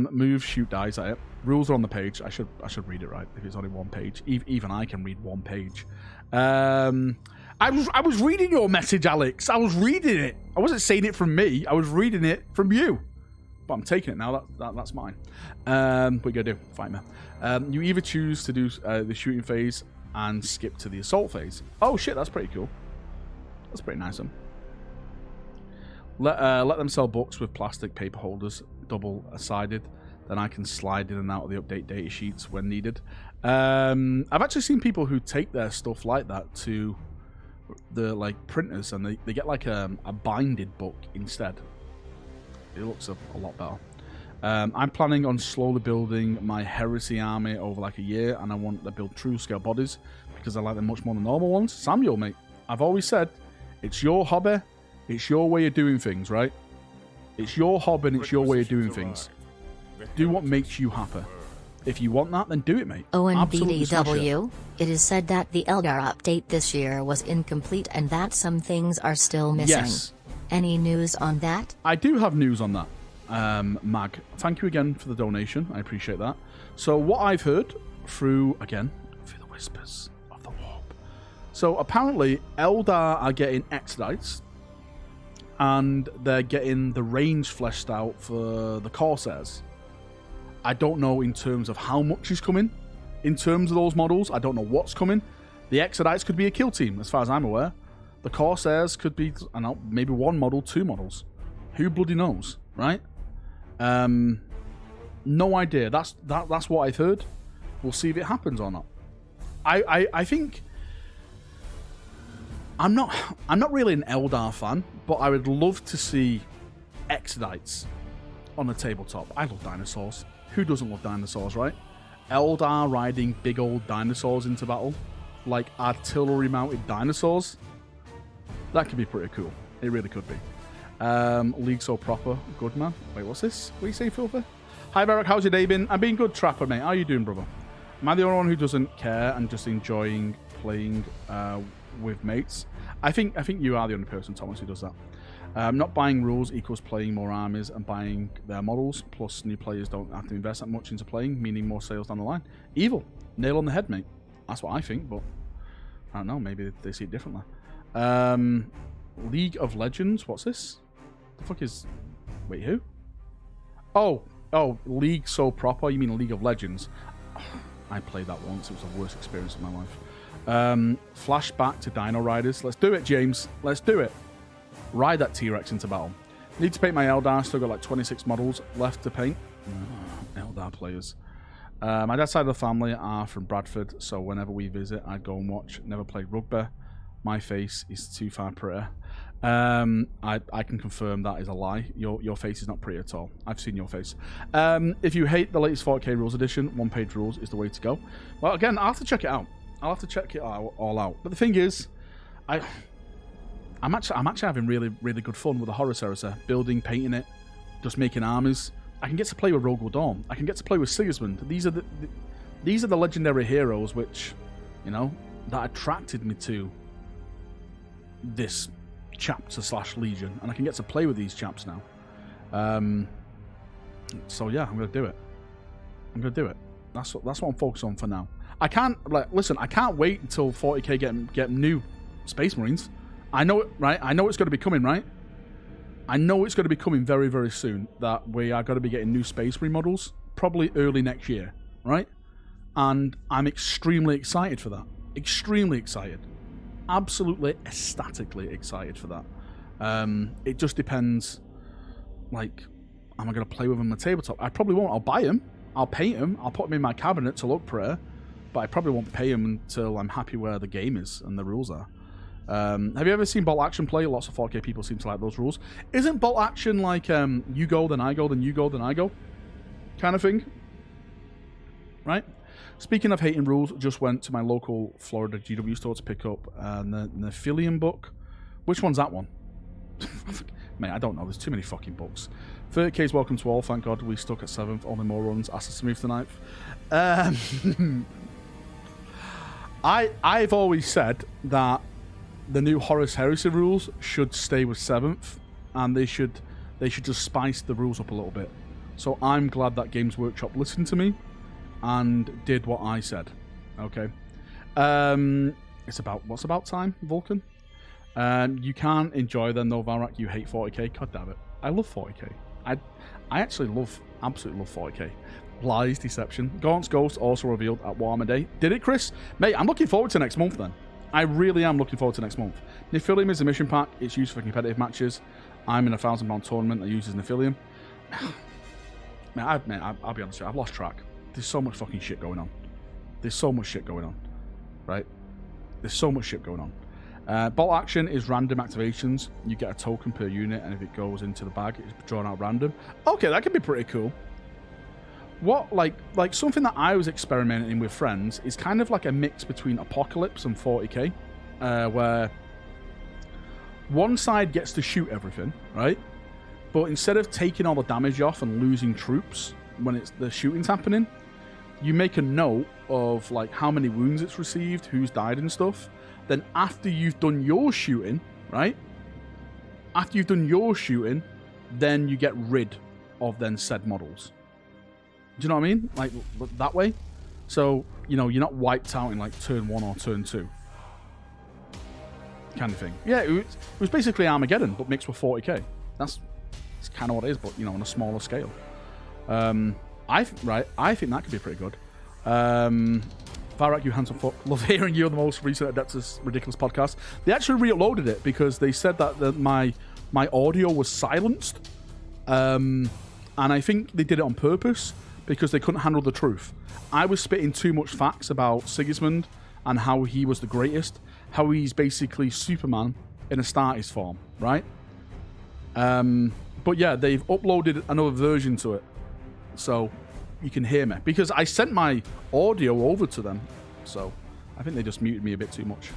Move, shoot, dies at it. Rules are on the page. I should read it right if it's only one page. Even I can read one page. I was reading your message, Alex. I was reading it. I wasn't saying it from me. I was reading it from you. But I'm taking it now. That's mine. What you gotta do? Fight me. You either choose to do the shooting phase and skip to the assault phase. Oh shit, that's pretty cool. That's pretty nice. Let them sell books with plastic paper holders, double-sided. Then I can slide in and out of the update data sheets when needed. I've actually seen people who take their stuff like that to the printers, and they get like a binded book instead. It looks a lot better. I'm planning on slowly building my heresy army over like a year, and I want to build true scale bodies because I like them much more than normal ones. Samuel, mate, I've always said it's your hobby, it's your way of doing things, right? It's your hobby and it's your way of doing things. Do what makes you happy. If you want that, then do it, mate. Absolutely smash it. ONBDW, it is said that the Eldar update this year was incomplete and that some things are still missing. Yes. Any news on that? I do have news on that, Mag. Thank you again for the donation. I appreciate that. So what I've heard through the whispers of the warp. So apparently Eldar are getting Exodites and they're getting the range fleshed out for the Corsairs. I don't know in terms of how much is coming. In terms of those models, I don't know what's coming. The Exodites could be a kill team, as far as I'm aware. The Corsairs could be, I don't know, maybe one model, two models. Who bloody knows, right? No idea. That's what I've heard. We'll see if it happens or not. I think I'm not really an Eldar fan, but I would love to see Exodites on the tabletop. I love dinosaurs. Who doesn't love dinosaurs, right? Eldar riding big old dinosaurs into battle, like artillery-mounted dinosaurs. That could be pretty cool. It really could be. League so proper. Good, man. Wait, what's this? What are you saying, Filthy? Hi, Valrak. How's your day been? I'm being good, Trapper, mate. How are you doing, brother? Am I the only one who doesn't care and just enjoying playing with mates? I think you are the only person, Thomas, who does that. Not buying rules equals playing more armies and buying their models, plus new players don't have to invest that much into playing, meaning more sales down the line. Evil. Nail on the head, mate. That's what I think, but I don't know. Maybe they see it differently. League of Legends. What's this? The fuck is... Wait, who? Oh, League so proper. You mean League of Legends? I played that once. It was the worst experience of my life. Flashback to Dino Riders. Let's do it, James. Let's do it. Ride that T-Rex into battle. Need to paint my Eldar. Still got like 26 models left to paint. Eldar players. My dad's side of the family are from Bradford, so whenever we visit, I'd go and watch. Never played rugby. My face is too far pretty. I can confirm that is a lie. Your face is not pretty at all. I've seen your face. If you hate the latest 40k rules edition, one-page rules is the way to go. Well, again, I'll have to check it out. I'll have to check it all out. But the thing is, I'm actually having really, really good fun with the Horus Heresy. Building, painting it, just making armies. I can get to play with Rogel Dawn. I can get to play with Sigismund. These are the legendary heroes which, you know, that attracted me to this chapter / Legion, and I can get to play with these chaps now. So yeah, I'm gonna do it. That's what I'm focused on for now. I can't I can't wait until 40k get new Space Marines. I know it, right? I know it's going to be coming, right? I know it's going to be coming very, very soon. That we are going to be getting new Space Marine models, probably early next year, right? And I'm extremely excited for that. Extremely excited. Absolutely ecstatically excited for that. It just depends, like, am I going to play with them on the tabletop? I probably won't. I'll buy them. I'll paint them. I'll put them in my cabinet to look pretty. But I probably won't pay them until I'm happy where the game is and the rules are. Have you ever seen Bolt Action play? Lots of 4K people seem to like those rules. Isn't Bolt Action like you go, then I go, then you go, then I go kind of thing? Right? Speaking of hating rules, just went to my local Florida GW store to pick up the Nephilium book. Which one's that one? Mate, I don't know. There's too many fucking books. 30k's welcome to all. Thank God we stuck at 7th. Only more runs. Asked us to move to 9th. I've always said that the new Horus Heresy rules should stay with 7th, and they should just spice the rules up a little bit. So I'm glad that Games Workshop listened to me and did what I said. Okay. It's about time, Vulcan. You can't enjoy them though, Valrak. You hate 40k. God damn it. I love 40k. I actually absolutely love 40k. Lies, deception. Gaunt's Ghost also revealed at Warhammer Day. Did it, Chris? Mate, I'm looking forward to next month then. I really am looking forward to next month. Nephilium is a mission pack. It's used for competitive matches. I'm in a £1,000 tournament that uses Nephilium. I'll be honest with you, I've lost track. There's so much fucking shit going on. Right? There's so much shit going on. Bolt Action is random activations. You get a token per unit, and if it goes into the bag, it's drawn out random. Okay, that could be pretty cool. What, like something that I was experimenting with friends is kind of like a mix between Apocalypse and 40k, where one side gets to shoot everything, right? But instead of taking all the damage off and losing troops when the shooting's happening, you make a note of like how many wounds it's received, who's died and stuff. Then after you've done your shooting, right? After you've done your shooting, then you get rid of then said models. Do you know what I mean? Like that way. So, you know, you're not wiped out in like turn 1 or turn 2. Kind of thing. Yeah, it was basically Armageddon, but mixed with 40k. That's kind of what it is, but, you know, on a smaller scale. I think that could be pretty good. Valrak, you handsome fuck. Love hearing you on the most recent Adeptus Ridiculous podcast. They actually re-uploaded it because they said that my audio was silenced. And I think they did it on purpose because they couldn't handle the truth. I was spitting too much facts about Sigismund and how he was the greatest, how he's basically Superman in a Astartes form, right? But yeah, they've uploaded another version to it, so you can hear me. Because I sent my audio over to them, so I think they just muted me a bit too much.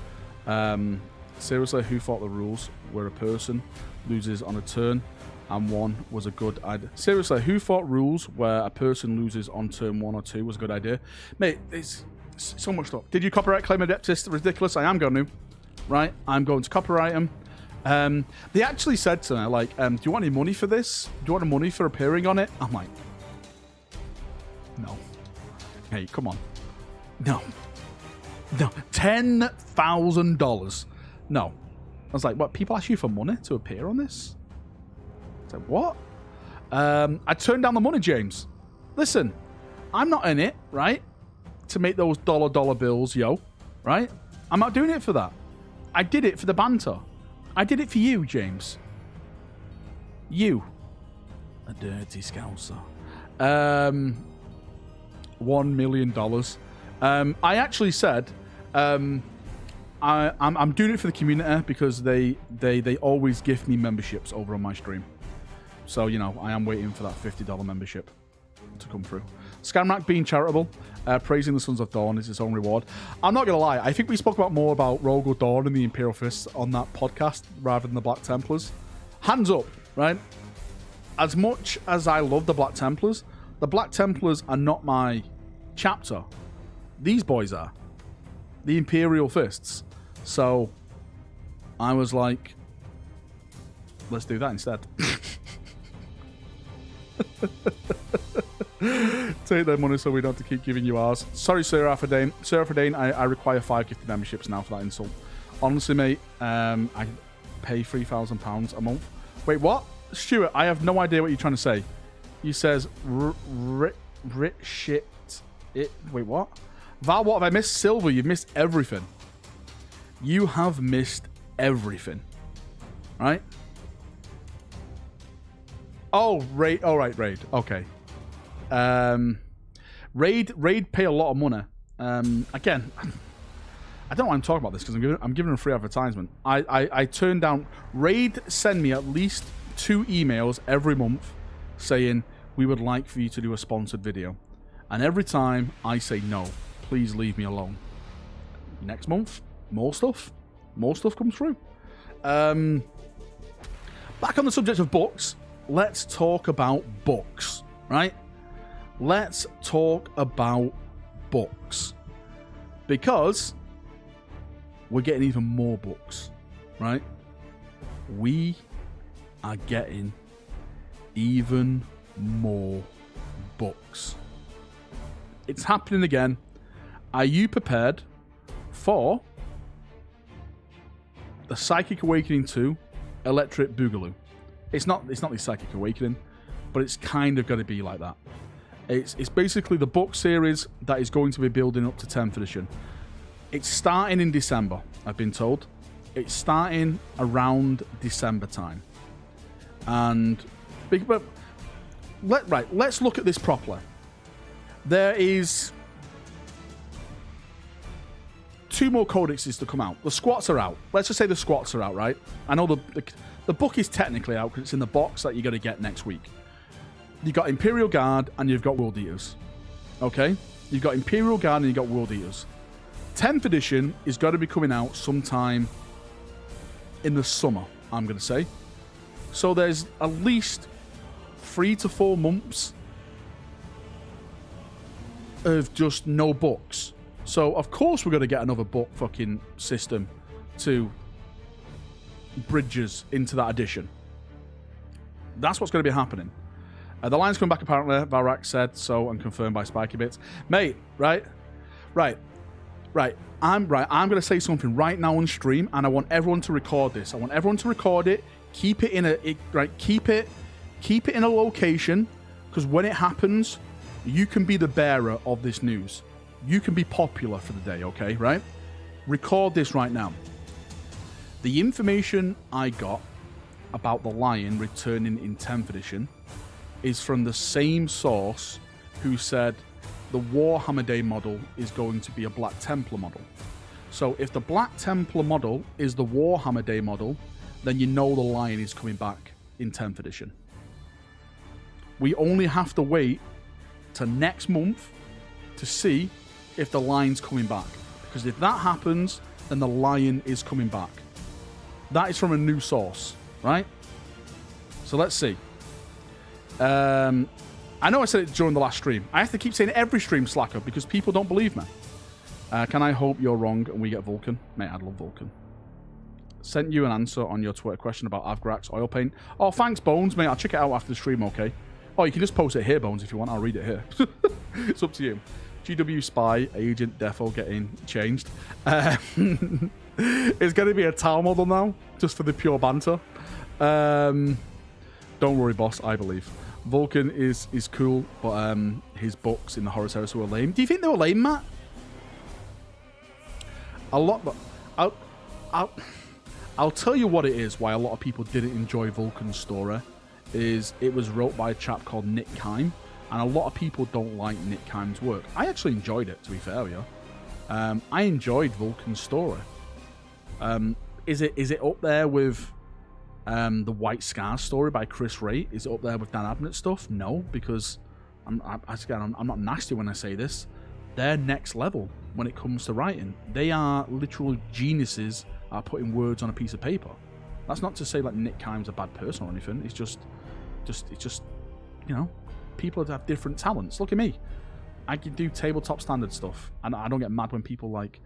Seriously, who thought the rules where a person loses on a turn and 1 was a good idea? Seriously, who thought rules where a person loses on turn 1 or 2 was a good idea? Mate, it's so much stuff. Did you copyright claim Adeptus Ridiculous? I am going to. Right? I'm going to copyright them. They actually said to me, like, do you want any money for this? Do you want any money for appearing on it? I'm like, no. Hey, come on. No. $10,000. No. I was like, what? People ask you for money to appear on this? I said, what? I turned down the money, James. Listen, I'm not in it, right? To make those dollar bills, yo. Right? I'm not doing it for that. I did it for the banter. I did it for you, James. You. A dirty scouser. $1 million. I actually said, I'm doing it for the community because they always gift me memberships over on my stream. So, you know, I am waiting for that $50 membership to come through. Scamrack being charitable, praising the Sons of Dawn is its own reward. I'm not going to lie, I think we spoke more about Rogal Dawn and the Imperial Fists on that podcast rather than the Black Templars. Hands up, right? As much as I love the Black Templars are not my chapter. These boys are. The Imperial Fists. So, I was like, let's do that instead. Take their money so we don't have to keep giving you ours. Sorry, Sir Arthurdane. Sir Arthurdane, I require 5 gifted memberships now for that insult. Honestly, mate, I pay £3,000 a month. Wait, what? Stuart, I have no idea what you're trying to say. You says, shit. Wait, what? Val, what have I missed? Silver, you've missed everything. You have missed everything. Right? Oh, Raid. All right, Raid. Okay. Raid pay a lot of money. Again, I don't know why I'm talking about this because I'm giving them free advertisement. I turn down... Raid send me at least 2 emails every month saying, we would like for you to do a sponsored video. And every time I say no, please leave me alone. Next month, more stuff. More stuff comes through. Back on the subject of books, let's talk about books, right? Let's talk about books. Because we're getting even more books, right? We are getting even more books. It's happening again. Are you prepared for the Psychic Awakening 2 Electric Boogaloo? It's not the Psychic Awakening, but it's kind of going to be like that. It's basically the book series that is going to be building up to 10th edition. It's starting in December, I've been told. It's starting around December time. And let's look at this properly. There is 2 more codexes to come out. The squats are out. Let's just say the squats are out, right? I know the book is technically out because it's in the box that you're going to get next week. You've got Imperial Guard and you've got World Eaters. Okay? You've got Imperial Guard and you've got World Eaters. 10th edition is going to be coming out sometime in the summer, I'm going to say. So there's at least 3 to 4 months of just no books. So, of course, we're going to get another book fucking system to bridges into that edition. That's what's going to be happening. The line's coming back, apparently. Valrak said so and confirmed by Spiky Bits. Mate, right. I'm going to say something right now on stream, and I want everyone to record this. I want everyone to record it. Keep it in a location, because when it happens, you can be the bearer of this news. You can be popular for the day, okay, right? Record this right now. The information I got about the Lion returning in 10th edition is from the same source who said the Warhammer Day model is going to be a Black Templar model. So if the Black Templar model is the Warhammer Day model, then you know the Lion is coming back in 10th edition. We only have to wait to next month to see if the Lion's coming back. Because if that happens, then the Lion is coming back. That is from a new source, right? So let's see. I know I said it during the last stream. I have to keep saying every stream, Slacker, because people don't believe me. Can I hope you're wrong and we get Vulcan? Mate, I'd love Vulcan. Sent you an answer on your Twitter question about Avgrak's oil paint. Oh, thanks, Bones, mate. I'll check it out after the stream, okay? Oh, you can just post it here, Bones, if you want. I'll read it here. It's up to you. GW Spy, Agent Defo getting changed. It's going to be a Tau model now, just for the pure banter. Don't worry, boss, I believe. Vulcan is cool, but his books in the Horus Heresy were lame. Do you think they were lame, Matt? A lot, but I'll tell you what it is, why a lot of people didn't enjoy Vulcan's story, is it was wrote by a chap called Nick Kime, and a lot of people don't like Nick Kime's work. I actually enjoyed it, to be fair with you. I enjoyed Vulcan's story. Is it up there with the White Scars story by Chris Ray? Is it up there with Dan Abnett's stuff? No, because I'm not nasty when I say this. They're next level when it comes to writing. They are literal geniuses at putting words on a piece of paper. That's not to say like Nick Kime's a bad person or anything. It's just you know, people have different talents. Look at me. I can do tabletop standard stuff, and I don't get mad when people like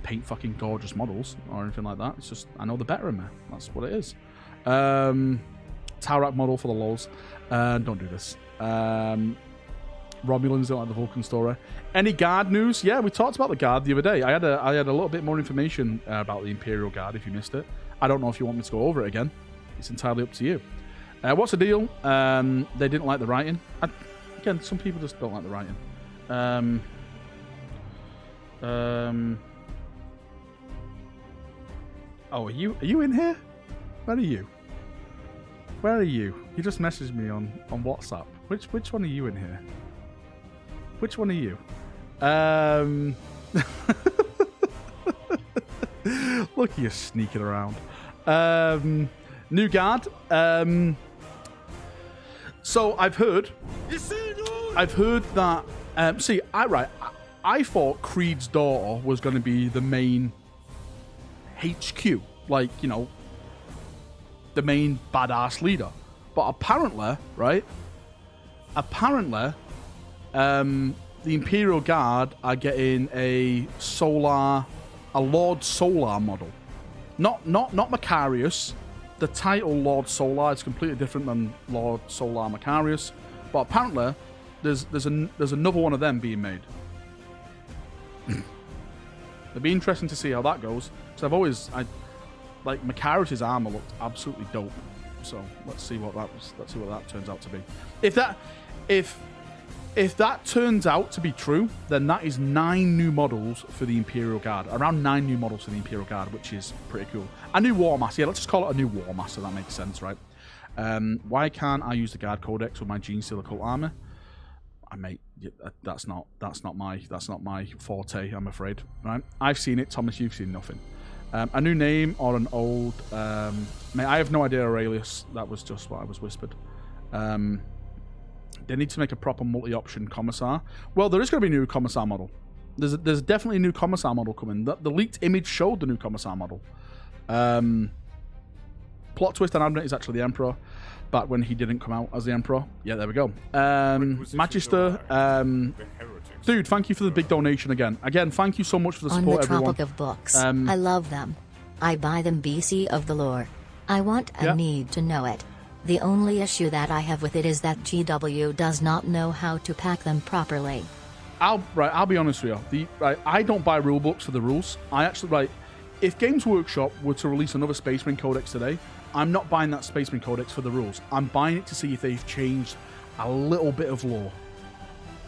paint fucking gorgeous models or anything like that. It's just I know the better in me. That's what it is. Taurak model for the lols. Don't do this. Romulans don't like the Vulcan story. Any Guard news? Yeah, we talked about the Guard the other day. I had a little bit more information about the Imperial Guard if you missed it. I don't know if you want me to go over it again. It's entirely up to you. What's the deal? They didn't like the writing. Again, some people just don't like the writing. Oh, are you in here? Where are you? Where are you? You just messaged me on WhatsApp. Which one are you in here? Which one are you? Look at you sneaking around. New Guard. So I've heard that. I thought Creed's daughter was going to be the main HQ, like, you know, the main badass leader. But apparently, right? Apparently, the Imperial Guard are getting a Lord Solar model. Not Macarius. The title Lord Solar is completely different than Lord Solar Macarius. But apparently, there's another one of them being made. It'll be interesting to see how that goes. Because like Macarius's armor looked absolutely dope. So let's see what that turns out to be. If that turns out to be true, then that is 9 new models for the Imperial Guard. Around 9 new models for the Imperial Guard, which is pretty cool. A new War Master. Yeah, let's just call it a new War Master. That makes sense, right? Why can't I use the Guard Codex with my Gene Stealer Cult armor? That's not my forte, I'm afraid. Right? I've seen it. Thomas, you've seen nothing. A new name or an old... mate, I have no idea, Aurelius. That was just what I was whispered. They need to make a proper multi-option Commissar. Well, there is going to be a new Commissar model. There's definitely a new Commissar model coming. The leaked image showed the new Commissar model. Plot twist on Advent is actually the Emperor, back when he didn't come out as the Emperor. Yeah, there we go. Magister, Dude, thank you for the big donation again. Again, thank you so much for the On support, the everyone. topic of books, I love them. I buy them BC of the lore. I want and Yeah. need to know it. The only issue that I have with it is that GW does not know how to pack them properly. I'll be honest with you. I don't buy rule books for the rules. I actually if Games Workshop were to release another Space Marine Codex today, I'm not buying that Space Marine Codex for the rules. I'm buying it to see if they've changed a little bit of lore.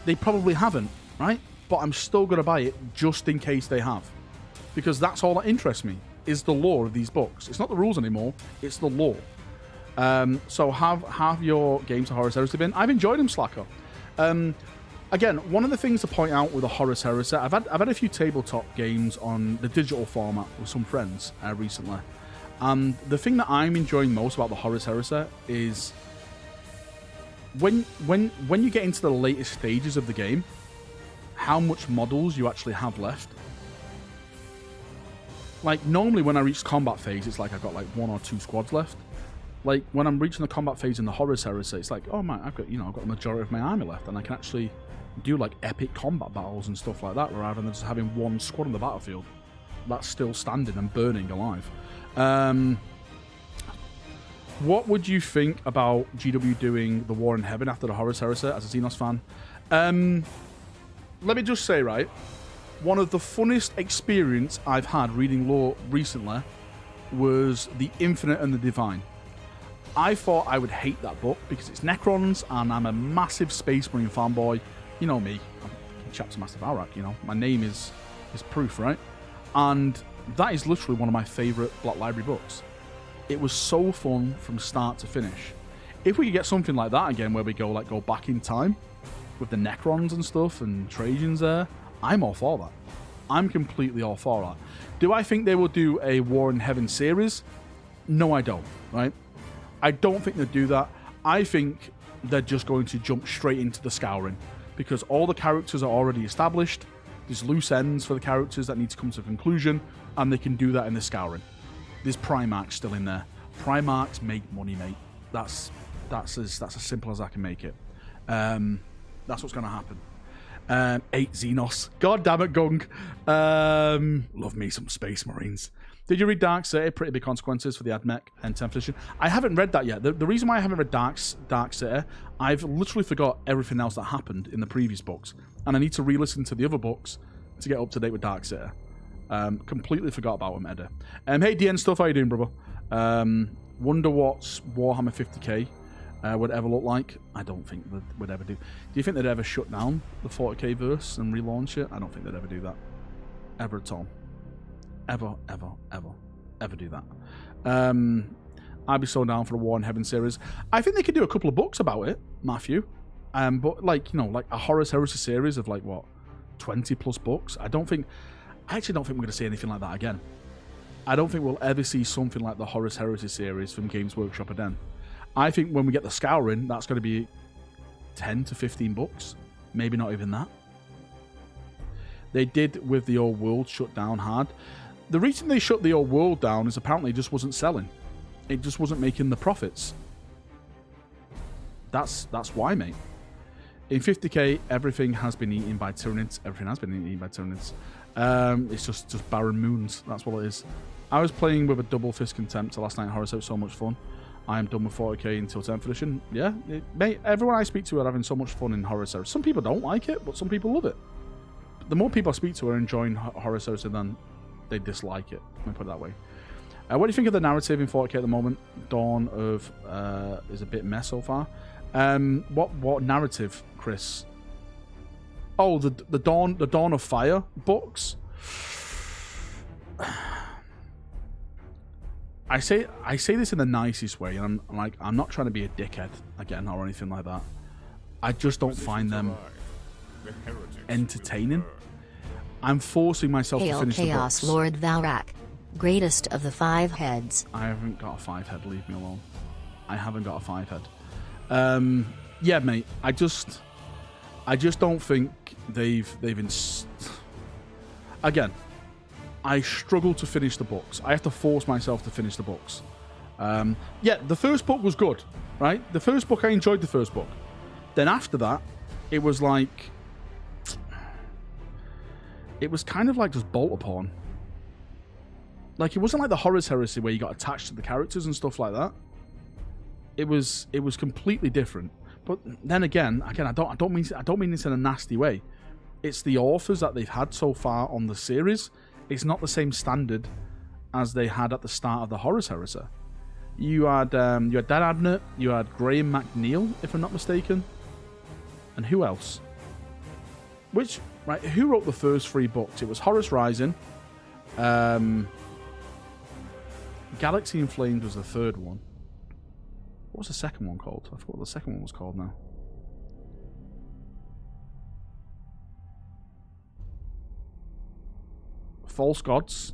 They probably haven't, right? But I'm still going to buy it just in case they have. Because that's all that interests me, is the lore of these books. It's not the rules anymore, it's the lore. So have your games of Horus Heresy been? I've enjoyed them, Slacker. Again, one of the things to point out with the Horus Heresy, I've had a few tabletop games on the digital format with some friends recently. And the thing that I'm enjoying most about the Horus Heresy is when you get into the latest stages of the game, how much models you actually have left. Like, normally when I reach combat phase, it's like I've got like 1 or 2 squads left. Like, when I'm reaching the combat phase in the Horus Heresy, it's like, oh man, I've got the majority of my army left, and I can actually do like epic combat battles and stuff like that, rather than just having 1 squad on the battlefield that's still standing and burning alive. What would you think about GW doing the War in Heaven after the Horus Heresy as a Xenos fan? Let me just say, right, one of the funnest experience I've had reading lore recently was The Infinite and the Divine. I thought I would hate that book because it's Necrons, and I'm a massive Space Marine fanboy. You know me, I'm Chapter Master Valrak, you know. My name is proof, right? And that is literally one of my favourite Black Library books. It was so fun from start to finish. If we could get something like that again, where we go back in time with the Necrons and stuff and Trajans there, I'm all for that. I'm completely all for that. Do I think they will do a War in Heaven series? No, I don't, right? I don't think they'll do that. I think they're just going to jump straight into the scouring, because all the characters are already established. There's loose ends for the characters that need to come to a conclusion, and they can do that in the scouring. There's Primarchs still in there. Primarchs make money, mate. That's as simple as I can make it. That's what's going to happen. 8 Xenos. God damn it, Gung. Love me some Space Marines. Did you read Dark City? Pretty big consequences for the AdMech and 10th edition. I haven't read that yet. The reason why I haven't read Dark City, I've literally forgot everything else that happened in the previous books, and I need to re-listen to the other books to get up to date with Dark City. Completely forgot about him, Edda. Hey, DN Stuff, how you doing, brother? Wonder what Warhammer 50k would ever look like. I don't think they would ever do. Do you think they'd ever shut down the 40k verse and relaunch it? I don't think they'd ever do that. Ever at all. Ever do that. I'd be so down for the War in Heaven series. I think they could do a couple of books about it, Matthew. But like a Horus Heresy series of 20 plus books. I actually don't think we're going to see anything like that again. I don't think we'll ever see something like the Horus Heresy series from Games Workshop again. I think when we get the scouring, that's going to be 10 to 15 books. Maybe not even that. They did with the old world shut down hard. The reason they shut the old world down is apparently it just wasn't selling. It just wasn't making the profits. That's why, mate. In 50k, everything has been eaten by Tyranids. Everything has been eaten by Tyranids. It's just barren moons. That's what it is. I was playing with a double fist contempt last night. Horus, it was so much fun. I am done with 40k until 10th edition. Yeah, mate. Everyone I speak to are having so much fun in Horus. Some people don't like it, but some people love it. The more people I speak to are enjoying Horus than they dislike it. Let me put it that way. What do you think of the narrative in 40k at the moment? Dawn of is a bit mess so far. What narrative, Chris? Oh, the Dawn of Fire books. I say this in the nicest way, and I'm not trying to be a dickhead again or anything like that. I just don't find them entertaining. I'm forcing myself to finish Chaos the books. Lord Valrak, greatest of the 5 heads. I haven't got a 5 head. Leave me alone. I haven't got a 5 head. Yeah, mate. I just don't think they've again. I struggle to finish the books. I have to force myself to finish the books. Yeah, the first book was good, right? The first book, I enjoyed the first book. Then after that, it was like, it was kind of like just bolt upon. Like, it wasn't like the Horus Heresy where you got attached to the characters and stuff like that. It was completely different. But then again, I don't mean this in a nasty way. It's the authors that they've had so far on the series. It's not the same standard as they had at the start of the Horus Heresy. You had Dan Abnett, you had Graham McNeil, if I'm not mistaken, and who else? Who wrote the first 3 books? It was Horus Rising. Galaxy in Flames was the 3rd one. What was the second one called? I forgot what the second one was called now. False Gods.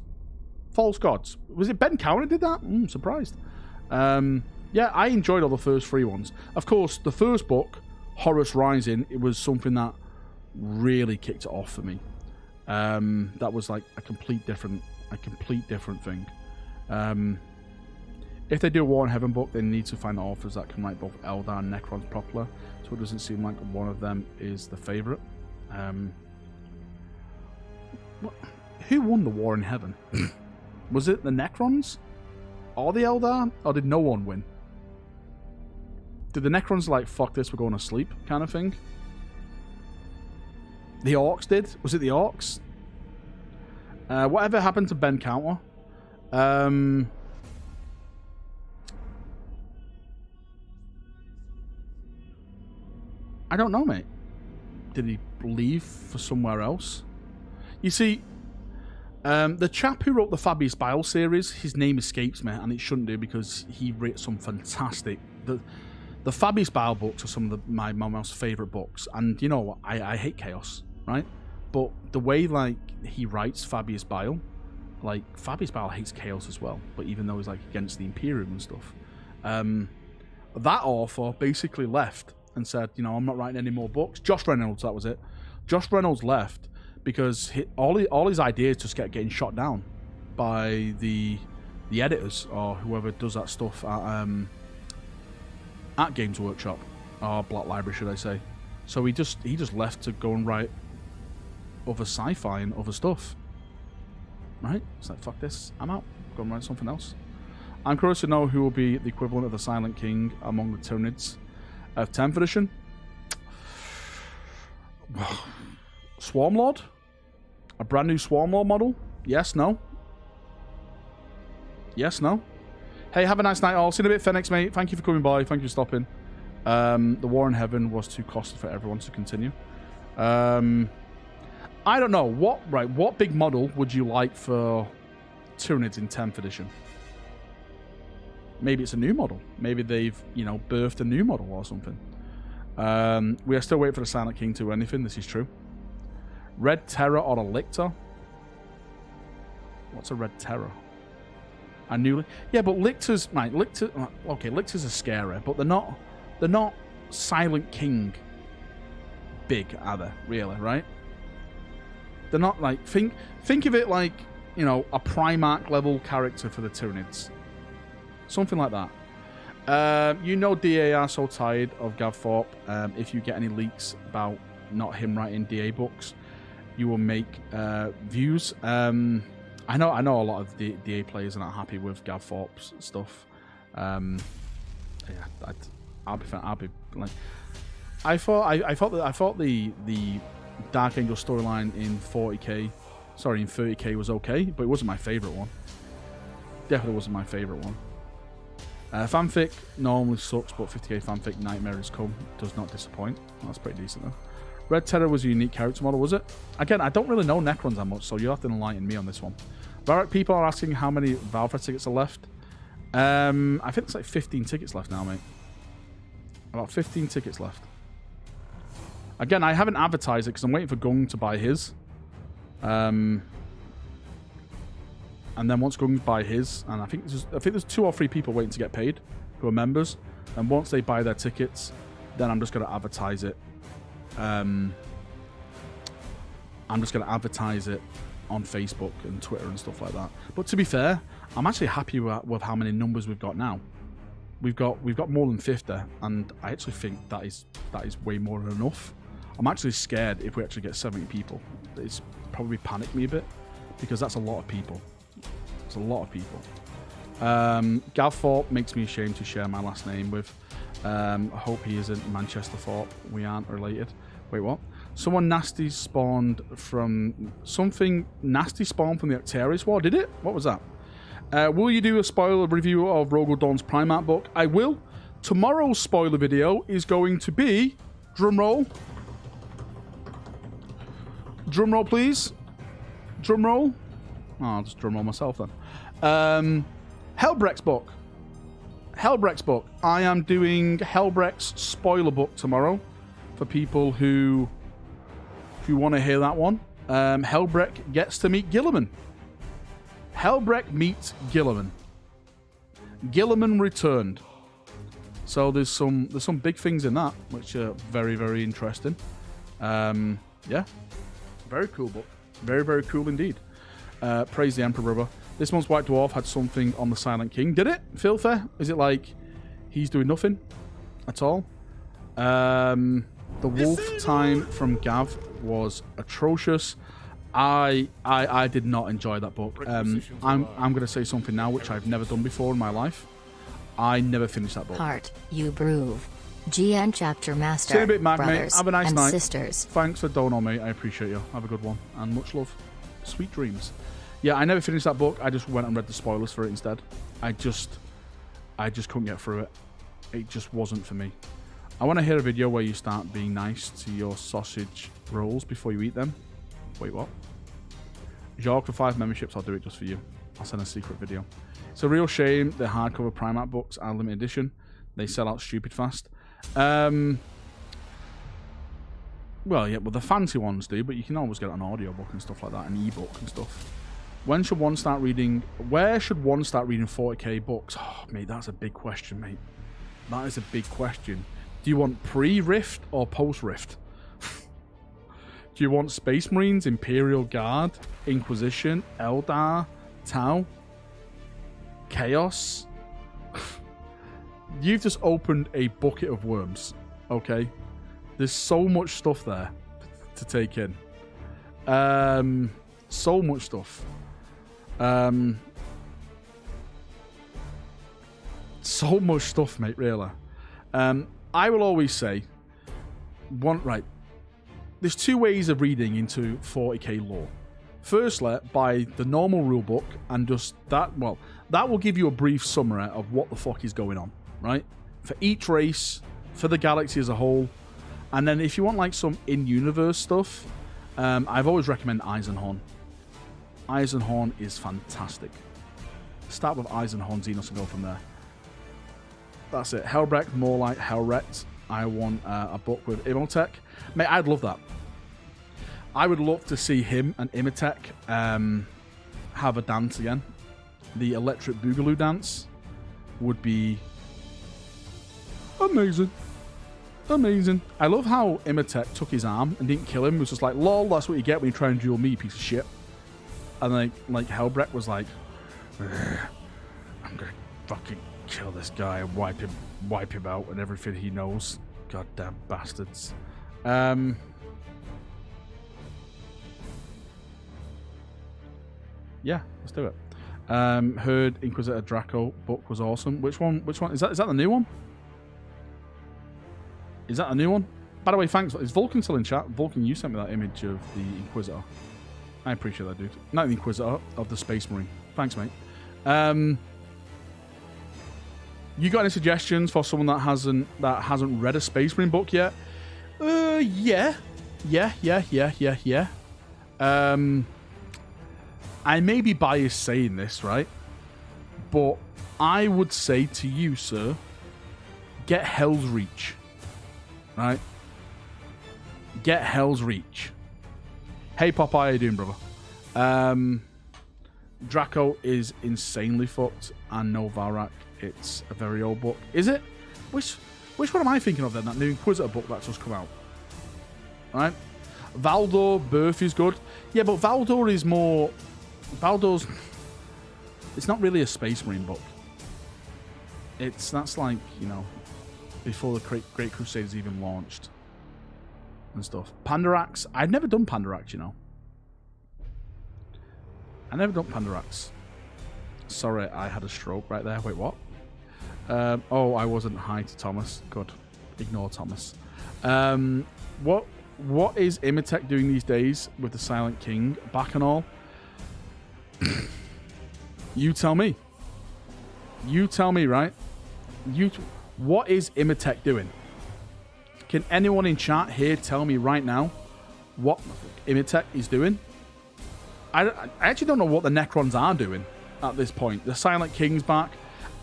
False Gods. Was it Ben Cowan who did that? Surprised. Yeah, I enjoyed all the first 3 ones. Of course, the first book, Horus Rising, it was something that really kicked it off for me. That was like a complete different thing. If they do a War in Heaven book, they need to find authors that can write both Eldar and Necrons properly, so it doesn't seem like one of them is the favourite. Who won the War in Heaven? Was it the Necrons? Or the Eldar? Or did no one win? Did the Necrons like, fuck this, we're going to sleep kind of thing? The Orcs did? Was it the Orcs? Whatever happened to Ben Counter? I don't know, mate. Did he leave for somewhere else? You see, the chap who wrote the Fabius Bile series, his name escapes me, and it shouldn't do because he wrote some fantastic... The Fabius Bile books are some of my most favourite books, and you know what? I hate chaos, right? But the way like he writes Fabius Bile, like Fabius Bile hates chaos as well, but even though he's like against the Imperium and stuff, that author basically left and said, you know, I'm not writing any more books. Josh Reynolds, that was it. Josh Reynolds left because all his ideas just kept getting shot down by the editors or whoever does that stuff at Games Workshop or Black Library, should I say. So he just left to go and write other sci-fi and other stuff. Right? It's like, fuck this, I'm out. Go and write something else. I'm curious to know who will be the equivalent of the Silent King among the Tyranids of 10th edition. Swarmlord? A brand new Swarmlord model? Yes, no? Yes, no? Hey, have a nice night all. See you in a bit, Phoenix, mate. Thank you for coming by. Thank you for stopping. The War in Heaven was too costly for everyone to continue. I don't know. What big model would you like for Tyranids in 10th edition? Maybe it's a new model. Maybe they've, you know, birthed a new model or something. We are still waiting for the Silent King to do anything. This is true. Red Terror or a Lictor? What's a Red Terror? A new... Yeah, but Lictors... Right, Lictor... Okay, Lictors are scary, but they're not Silent King big, are they? Really, right? They're not like... Think of it like, you know, a Primarch level character for the Tyranids. Something like that. You know DA are so tired of Gav Thorpe. If you get any leaks about not him writing DA books, you will make views. I know a lot of DA players are not happy with Gav Thorpe's stuff. Yeah, I'll be like, I thought the Dark Angel storyline in 30k was okay, but it wasn't my favourite one. Definitely wasn't my favourite one. Fanfic normally sucks, but 50k fanfic Nightmare Has Come does not disappoint. That's pretty decent though. Red Terror was a unique character model, was it? Again, I don't really know Necrons that much, so you'll have to enlighten me on this one. Valrak, people are asking how many Valfred tickets are left. I think it's like 15 tickets left now, mate. About 15 tickets left. Again, I haven't advertised it because I'm waiting for Gung to buy his. And then once Gung buy his, and I think there's 2 or 3 people waiting to get paid who are members. And once they buy their tickets, then I'm just going to advertise it. I'm just going to advertise it on Facebook and Twitter and stuff like that. But to be fair, I'm actually happy with how many numbers we've got now. We've got more than 50, and I actually think that is way more than enough. I'm actually scared if we actually get 70 people. It's probably panicked me a bit because that's a lot of people. It's a lot of people. Gav Thorpe makes me ashamed to share my last name with. I hope he isn't Manchester Thorpe. We aren't related. Wait, what? Someone nasty spawned from... Something nasty spawned from the Octarius War, did it? What was that? Will you do a spoiler review of Rogal Dawn's Primarch book? I will. Tomorrow's spoiler video is going to be... Drumroll. Drumroll, please. Drumroll. Oh, I'll just drumroll myself then. Helbrecht's book. Helbrecht's book. I am doing Helbrecht's spoiler book tomorrow for people who want to hear that one. Helbrecht gets to meet Gilliman. Helbrecht meets Gilliman. Gilliman returned. So there's some big things in that, which are very, very interesting. Yeah. Very cool book. Very, very cool indeed. Praise the Emperor, brother. This month's White Dwarf had something on the Silent King. Did it? Filthy? Is it like he's doing nothing at all? The wolf time from Gav was atrocious. I did not enjoy that book. I'm going to say something now which I've never done before in my life. I never finished that book. Heart, you brew. GN Chapter Master. See you in a bit, Mag, mate. Brothers Have a nice and night. sisters. Thanks for dono, mate. I appreciate you. Have a good one. And much love. Sweet dreams. Yeah, I never finished that book. I just went and read the spoilers for it instead. I just couldn't get through it. It just wasn't for me. I want to hear a video where you start being nice to your sausage rolls before you eat them. Wait, what? Jacques, for 5 memberships, I'll do it just for you. I'll send a secret video. It's a real shame the hardcover Primarch books are limited edition. They sell out stupid fast. Well, yeah, well, the fancy ones do, but you can always get an audiobook and stuff like that, an ebook and stuff. When should one start reading... Where should one start reading 40k books? Oh, mate, that's a big question, mate. That is a big question. Do you want pre-Rift or post-Rift? Do you want Space Marines, Imperial Guard, Inquisition, Eldar, Tau, Chaos? You've just opened a bucket of worms, okay? There's so much stuff there to take in. So much stuff. So much stuff, mate, really. I will always say, there's 2 ways of reading into 40k lore. Firstly, by the normal rulebook, and just that, well, that will give you a brief summary of what the fuck is going on, right? For each race, for the galaxy as a whole. And then if you want like some in-universe stuff, I've always recommend Eisenhorn. Eisenhorn is fantastic. Start with Eisenhorn, Xenos, and go from there. That's it. Helbrecht, more like Helrecht. I want a book with Imhotep. Mate, I'd love that. I would love to see him and Imhotep have a dance again. The Electric Boogaloo dance would be amazing. Amazing. I love how Imhotep took his arm and didn't kill him. It was just like, lol, that's what you get when you try and duel me, you piece of shit. And like Helbrecht was like, I'm gonna fucking kill this guy and wipe him out and everything he knows. Goddamn bastards. Yeah, let's do it. Heard Inquisitor Draco book was awesome. Which one is that the new one? Is that a new one? By the way, thanks. Is Vulcan still in chat? Vulcan, you sent me that image of the Inquisitor. I appreciate that, dude. Not the Inquisitor, of the Space Marine. Thanks, mate. You got any suggestions for someone that hasn't read a Space Marine book yet? Yeah. I may be biased saying this, right? But I would say to you, sir, get Hell's Reach. Right? Get Hell's Reach. Hey, Popeye, how you doing, brother? Draco is insanely fucked, and no Valrak. It's a very old book. Is it? Which one am I thinking of then? That new Inquisitor book that's just come out. Right? Valdor Birth is good. Yeah, but Valdor is more... Valdor's... It's not really a Space Marine book. That's like, you know, before the Great Crusade is even launched. and stuff. Pandarax, I've never done Pandarax, you know. I never done Pandarax. Sorry, I had a stroke right there. Wait, what? Oh, I wasn't hi to Thomas. Good. Ignore Thomas. What is Imatech doing these days with the Silent King back and all? You tell me. You tell me, right? What is Imatech doing? Can anyone in chat here tell me right now what Imatech is doing? I actually don't know what the Necrons are doing at this point. The Silent King's back.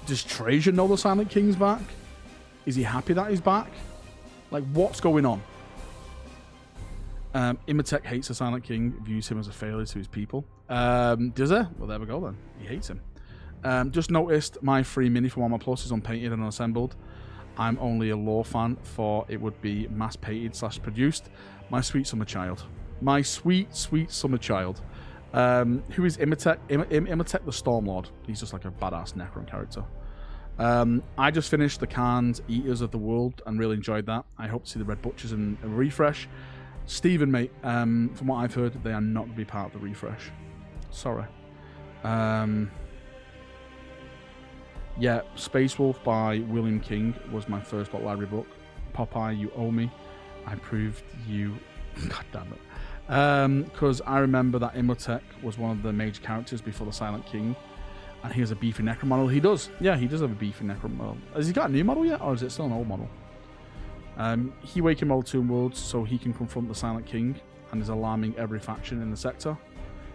Does Trajan know the Silent King's back? Is he happy that he's back? Like, what's going on? Imatech hates the Silent King, views him as a failure to his people. Does he? Well, there we go then. He hates him. Just noticed my free mini from Warhammer Plus is unpainted and unassembled. I'm only a lore fan, for it would be mass painted / produced. My sweet summer child. My sweet, sweet summer child. Who is Imatech? Imatech the Stormlord. He's just like a badass Necron character. I just finished the canned Eaters of the World and really enjoyed that. I hope to see the Red Butchers in a refresh. Stephen, mate, from what I've heard, they are not going to be part of the refresh. Sorry. Yeah, Space Wolf by William King was my first Block Library book. Popeye, you owe me. I proved you... God damn it. Because I remember that Imatech was one of the major characters before the Silent King, and he has a beefy Necron model. He does. Yeah, he does have a beefy Necron model. Has he got a new model yet, or is it still an old model? He wakened Model 2 Worlds so he can confront the Silent King and is alarming every faction in the sector.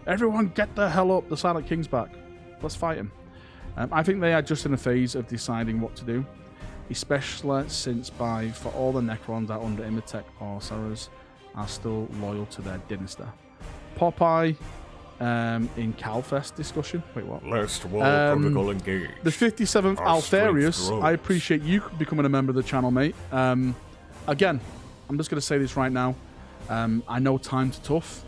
Everyone get the hell up, the Silent King's back. Let's fight him. I think they are just in a phase of deciding what to do, especially since for all the Necrons that under Imatech or Saras are still loyal to their dynasty. Popeye in Calfest discussion. Wait, what? Last War Protocol engaged. The 57th Our Alfarius. strength grows. I appreciate you becoming a member of the channel, mate. Again, I'm just going to say this right now. I know times are tough.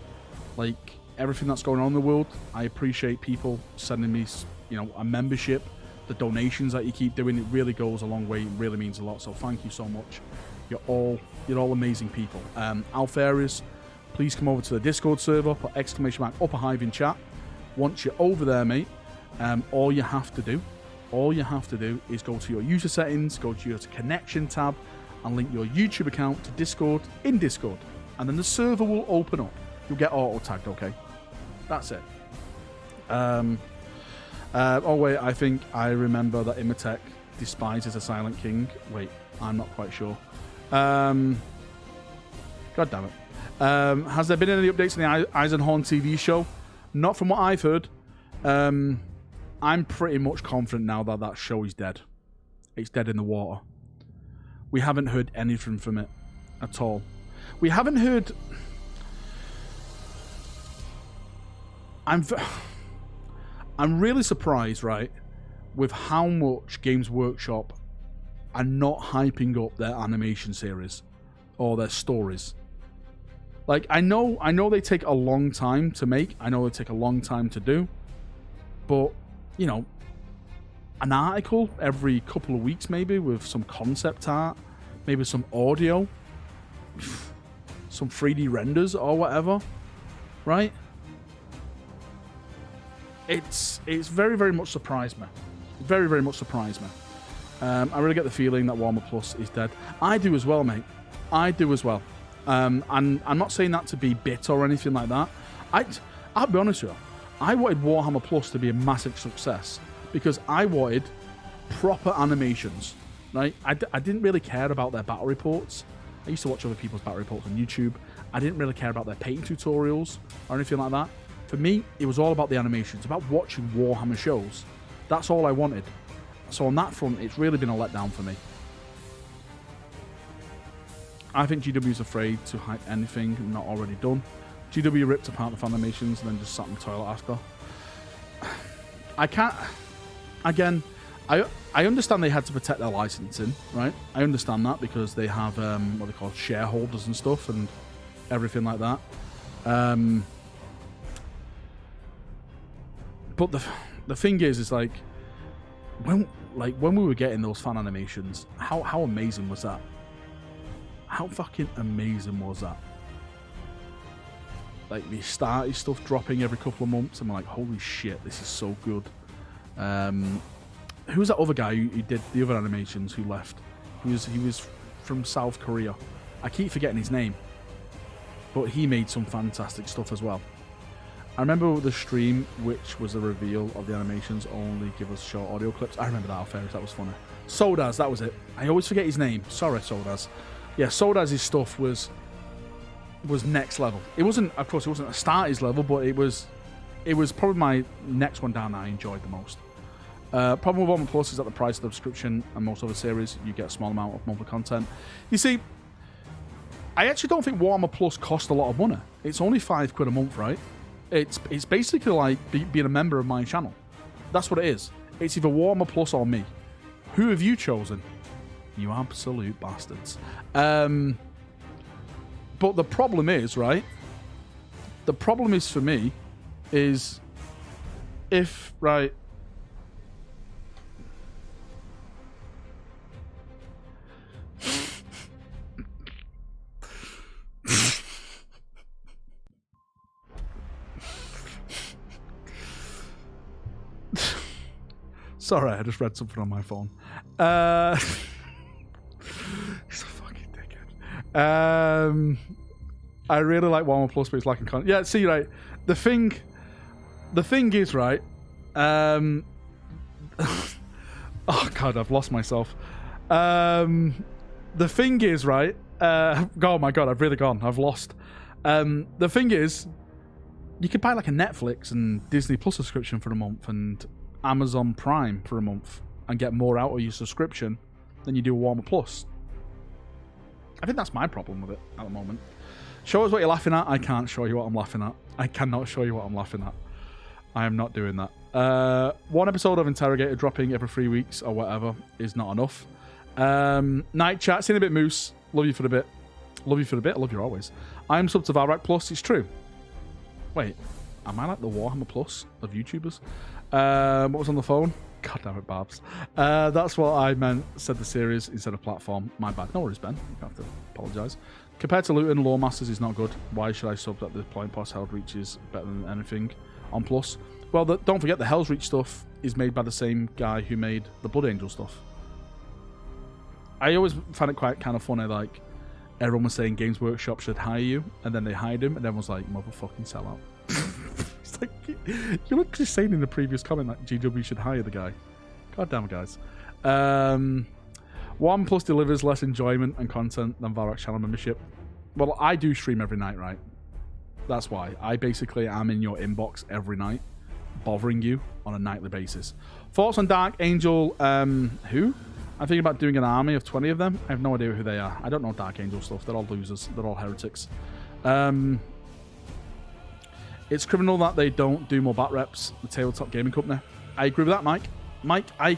Like, everything that's going on in the world, I appreciate people sending me, a membership. The donations that you keep doing, it really goes a long way. It really means a lot. So thank you so much. You're all amazing people. Alfarius, please come over to the Discord server. Put !! Upper Hive in chat. Once you're over there, mate, all you have to do is go to your user settings, go to your connection tab, and link your YouTube account to Discord in Discord, and then the server will open up. You'll get auto tagged. Okay, that's it. Oh wait, I think I remember that Imatech despises a Silent King. Wait, I'm not quite sure. God damn it. Has there been any updates on the Eisenhorn TV show? Not from what I've heard. I'm pretty much confident now that that show is dead. It's dead in the water. We haven't heard anything from it at all. We haven't heard... I'm really surprised, right, with how much Games Workshop are not hyping up their animation series or their stories. Like, I know they take a long time to make. I know they take a long time to do. But, an article every couple of weeks maybe with some concept art, maybe some audio, some 3D renders or whatever, right? It's very, very much surprised me. Very, very much surprised me. I really get the feeling that Warhammer Plus is dead. I do as well, mate. I do as well. And I'm not saying that to be bitter or anything like that. I'll be honest with you. I wanted Warhammer Plus to be a massive success because I wanted proper animations, right? I didn't really care about their battle reports. I used to watch other people's battle reports on YouTube. I didn't really care about their painting tutorials or anything like that. For me, it was all about the animations, about watching Warhammer shows. That's all I wanted. So on that front, it's really been a letdown for me. I think GW is afraid to hype anything not already done. GW ripped apart the Fanimations and then just sat in the toilet after. I can't... Again, I understand they had to protect their licensing, right? I understand that because they have what they call shareholders and stuff and everything like that. But the thing is like when we were getting those fan animations, how amazing was that? How fucking amazing was that? Like, the started stuff dropping every couple of months. I'm like, holy shit, this is so good. Who was that other guy who did the other animations who left? He was from South Korea. I keep forgetting his name. But he made some fantastic stuff as well. I remember the stream, which was a reveal of the animations, only give us short audio clips. I remember that, Alferis, that was funny. Sodaz, that was it. I always forget his name. Sorry, Sodaz. Yeah, Sodaz's stuff was next level. It wasn't, of course, it wasn't a starter's level, but it was probably my next one down that I enjoyed the most. Problem with Warhammer Plus is that the price of the subscription and most other series, you get a small amount of monthly content. You see, I actually don't think Warhammer Plus costs a lot of money. It's only £5 a month, right? It's basically like being a member of my channel. That's what it is. It's either Warhammer Plus or me. Who have you chosen? You absolute bastards. But the problem is, right? The problem is for me is if, right... Sorry, I just read something on my phone. He's a fucking dickhead. I really like Warhammer Plus, but it's lacking content. Yeah, see, right. The thing is, right. Oh God, I've lost myself. The thing is, right. Oh my God, I've really gone. I've lost. The thing is, you could buy like a Netflix and Disney Plus subscription for a month and Amazon Prime for a month and get more out of your subscription than you do Warhammer Plus. I think that's my problem with it at the moment. Show us what you're laughing at. I can't show you what I'm laughing at. I cannot show you what I'm laughing at. I am not doing that. One episode of Interrogator dropping every 3 weeks or whatever is not enough. Night chat, seen a bit Moose. Love you for the bit. Love you for the bit. I love you always. I am sub to Valrak Plus. It's true. Wait, am I like the Warhammer Plus of YouTubers? What was on the phone? God damn it, Babs. That's what I meant. Said the series instead of platform. My bad. No worries, Ben. You have to apologise. Compared to Luton, Lore Masters is not good. Why should I sub that the point pass Held Reach is better than anything on Plus? Well, don't forget the Hell's Reach stuff is made by the same guy who made the Blood Angel stuff. I always found it quite kind of funny, like, everyone was saying Games Workshop should hire you, and then they hired him, and everyone's like, motherfucking sellout. It's like, you look just saying in the previous comment that GW should hire the guy. God damn it, guys. Warhammer Plus delivers less enjoyment and content than Valrak's channel membership. Well, I do stream every night, right? That's why. I basically am in your inbox every night, bothering you on a nightly basis. Thoughts on Dark Angel, who? I'm thinking about doing an army of 20 of them. I have no idea who they are. I don't know Dark Angel stuff. They're all losers. They're all heretics. It's criminal that they don't do more bat reps, the Tabletop Gaming Company. I agree with that, Mike. Mike, I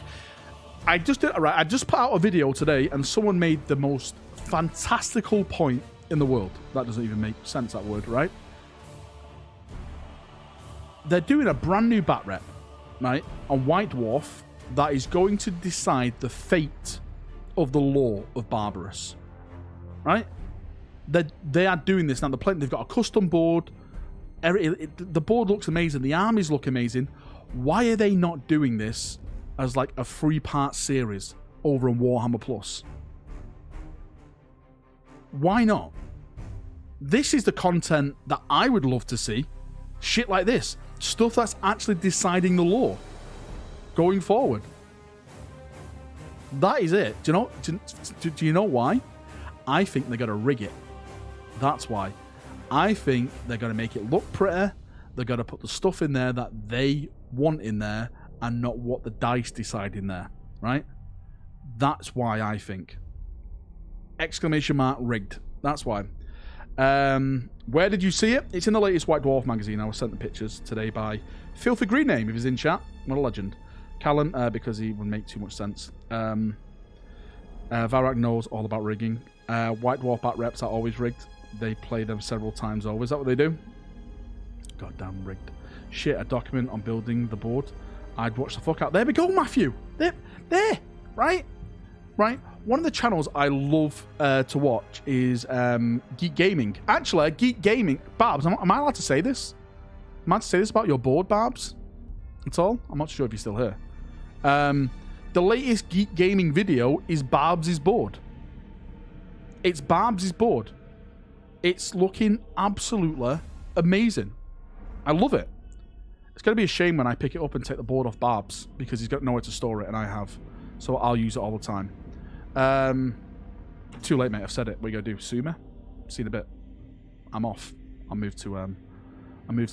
just did it right. I just put out a video today and someone made the most fantastical point in the world. That doesn't even make sense, that word, right? They're doing a brand new bat rep, right, on White Dwarf that is going to decide the fate of the lore of Barbarous, right? They are doing this now. They've got a custom board. The board looks amazing. The armies look amazing. Why are they not doing this as like a 3-part series over on Warhammer Plus? Why not? This is the content that I would love to see. Shit like this. Stuff that's actually deciding the lore going forward. That is it. Do you know why? I think they're going to rig it. That's why. I think they're going to make it look prettier. They're going to put the stuff in there that they want in there and not what the dice decide in there, right? That's why I think. Exclamation mark rigged. That's why. Where did you see it? It's in the latest White Dwarf magazine. I was sent the pictures today by Filthy Green Name, if he's in chat. What a legend. Callum, because he would make too much sense. Valrak knows all about rigging. White Dwarf bat reps are always rigged. They play them several times over. Is that what they do? Goddamn rigged. Shit, a document on building the board. I'd watch the fuck out. There we go, Matthew. There. Right? One of the channels I love to watch is Geek Gaming. Actually, Geek Gaming. Barbs, am I allowed to say this? Am I allowed to say this about your board, Barbs? That's all? I'm not sure if you're still here. The latest Geek Gaming video is Barbs' board. It's Barbs' board. It's looking absolutely amazing. I love it. It's going to be a shame when I pick it up and take the board off Barbs because he's got nowhere to store it and I have. So I'll use it all the time. Too late, mate. I've said it. What are you going to do? Sue me? See you in a bit. I'm off. I'll move to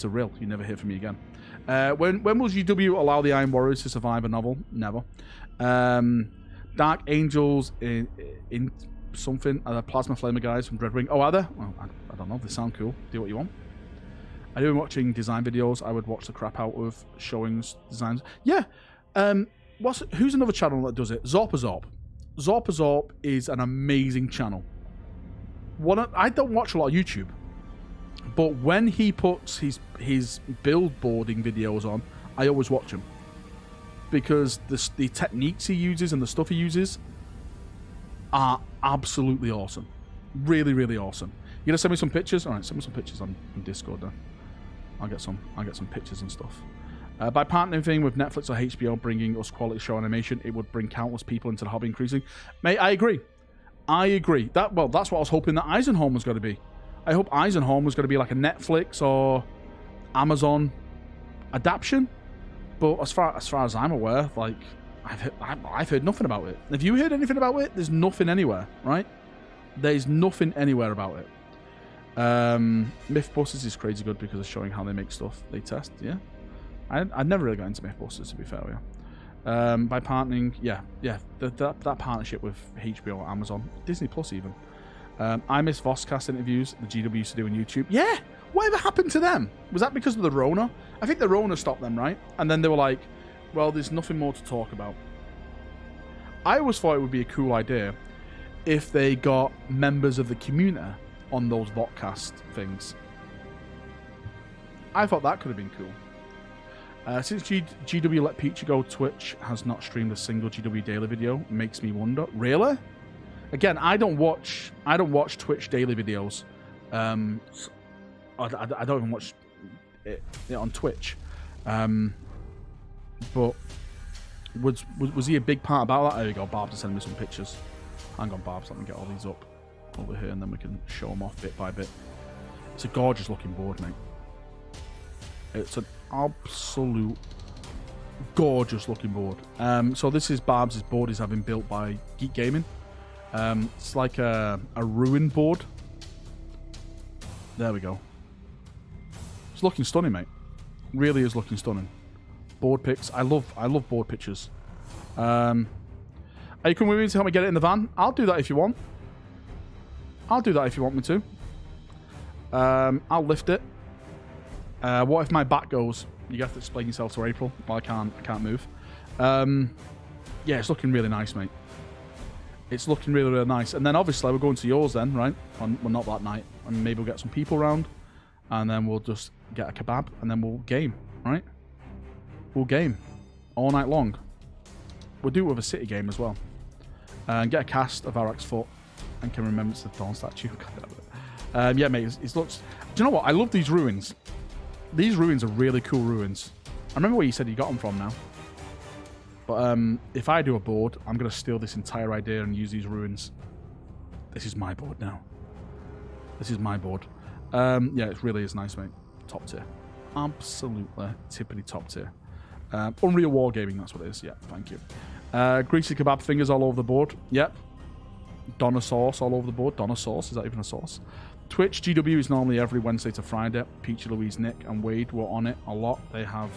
Rill. You never hear from me again. When will GW allow the Iron Warriors to survive a novel? Never. Dark Angels in something. Are the Plasma Flamer guys from Dreadwing? Oh, are there? Well, I don't know. They sound cool. Do what you want. I do watching design videos. I would watch the crap out of showing designs. Yeah. Who's another channel that does it? Zorp. Zorp is an amazing channel. I don't watch a lot of YouTube, but when he puts his build boarding videos on, I always watch them because the techniques he uses and the stuff he uses are absolutely awesome. Really, really awesome. You gonna send me some pictures? All right, send me some pictures on Discord then. I'll get some pictures and stuff. By partnering with Netflix or HBO bringing us quality show animation, it would bring countless people into the hobby increasing. Mate, I agree. That's what I was hoping that Eisenhorn was going to be. I hope Eisenhorn was going to be like a Netflix or Amazon adaptation. But as far as I'm aware, like I've heard nothing about it. Have you heard anything about it? There's nothing anywhere, right? There's nothing anywhere about it. Mythbusters is crazy good because of showing how they make stuff they test. Yeah, I never really got into Mythbusters, to be fair with you. By partnering, that partnership with HBO or Amazon, Disney Plus even. I miss Voscast interviews the GW used to do on YouTube. Yeah, whatever happened to them? Was that because of the Rona? I think the Rona stopped them, right? And then they were like, well, there's nothing more to talk about. I always thought it would be a cool idea if they got members of the community on those Votcast things. I thought that could have been cool. Since GW let Peachy go, Twitch has not streamed a single GW daily video. Makes me wonder. Really? Again, I don't watch Twitch daily videos. I don't even watch it on Twitch. But was he a big part about that? There you go, Barb's sending me some pictures. Hang on, Barb's, let me get all these up over here and then we can show them off bit by bit. It's a gorgeous looking board, mate. It's an absolute gorgeous looking board. So this is Barb's board he's having built by Geek Gaming. It's like a ruin board. There we go. It's looking stunning, mate. Really is looking stunning. Board pics. I love board pictures. Are you coming with me to help me get it in the van? I'll do that if you want. I'll do that if you want me to. I'll lift it. What if my back goes? You have to explain yourself to April. Well, I can't move. Yeah, it's looking really nice, mate. It's looking really, really nice. And then obviously we're going to yours then, right? Well, not that night. And maybe we'll get some people around. And then we'll just get a kebab. And then we'll game, right? We'll game. All night long. We'll do it with a city game as well. And get a cast of Valrak's foot. And can remember it's the Dawn statue. Yeah, mate. It looks... Do you know what? I love these ruins. These ruins are really cool ruins. I remember where you said you got them from now. But if I do a board, I'm going to steal this entire idea and use these ruins. This is my board now. This is my board. Yeah, it really is nice, mate. Top tier. Absolutely tippity top tier. Unreal Wargaming, that's what it is. Yeah, thank you. Greasy kebab fingers all over the board. Yep. Donna sauce all over the board. Donna sauce, is that even a sauce? Twitch GW is normally every Wednesday to Friday. Peachy, Louise, Nick, and Wade were on it a lot. They have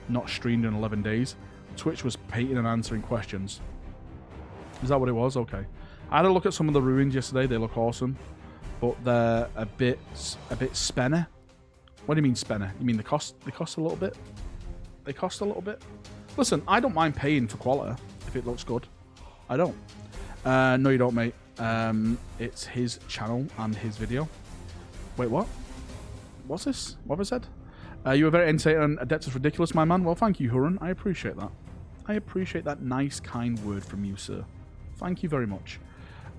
not streamed in 11 days. Twitch was painting and answering questions. Is that what it was? Okay. I had a look at some of the ruins yesterday. They look awesome, but they're a bit spenny. What do you mean spenny? You mean they cost a little bit? They cost a little bit. Listen, I don't mind paying for quality if it looks good. I don't. No, you don't, mate. It's his channel and his video. Wait, what? What's this? What have I said? You were very entertaining and Adeptus Ridiculous, my man. Well, thank you, Huron. I appreciate that. I appreciate that nice, kind word from you, sir. Thank you very much.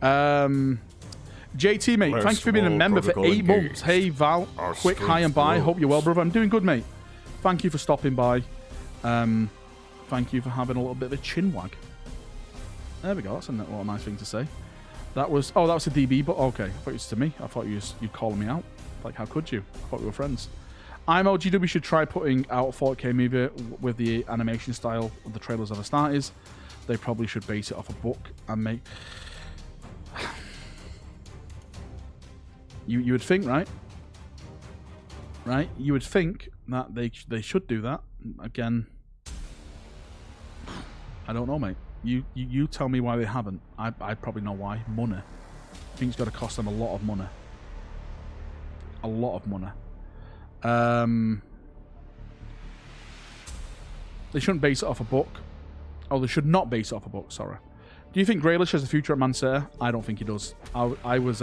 JT, mate, thanks for being a member for 8 months. Hey, Val, quick hi and bye. Hope you're well, brother. I'm doing good, mate. Thank you for stopping by. Thank you for having a little bit of a chin wag. There we go. That's a nice thing to say. That was a DB, but okay. I thought it was to me. I thought you'd calling me out. Like, how could you? I thought we were friends. GW should try putting out a 4K movie with the animation style of the trailers of the Astartes. They probably should base it off a book and make... You would think, right? Right? You would think that they should do that. Again, I don't know, mate. You tell me why they haven't. I'd probably know why. Money. I think it's got to cost them a lot of money. A lot of money. They shouldn't base it off a book. Oh, they should not base it off a book, sorry. Do you think Grealish has a future at Man City? I don't think he does. I was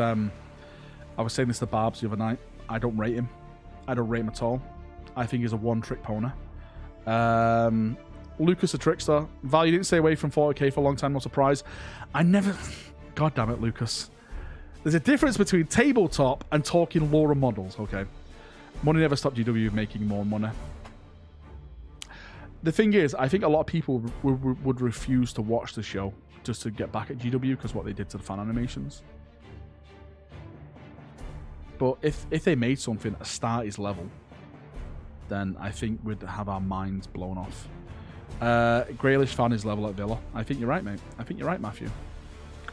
saying this to Barbs the other night. I don't rate him. I don't rate him at all. I think he's a one-trick pony. Lucas the Trickster. Val, you didn't stay away from 40k for a long time, no surprise. I never... God damn it, Lucas. There's a difference between tabletop and talking lore and models, okay? Money never stopped GW making more money. The thing is, I think a lot of people would refuse to watch the show just to get back at GW because what they did to the fan animations. But if they made something at Astartes level, then I think we'd have our minds blown off. Grealish found his level at Villa. I think you're right, mate. I think you're right, Matthew.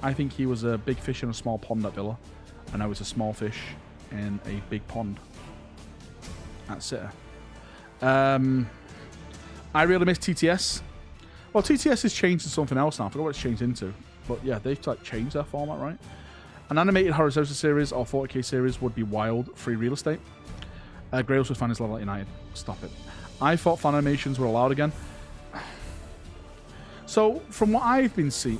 I think he was a big fish in a small pond at Villa, and I was a small fish in a big pond at City. I really miss TTS. Well, TTS has changed to something else now. I forgot what it's changed into. But yeah, they've like changed their format, right? An animated Horizontal series or 40k series would be wild, free real estate. Grails would find his level at United. Stop it. I thought fan animations were allowed again. So, from what I've been seeing,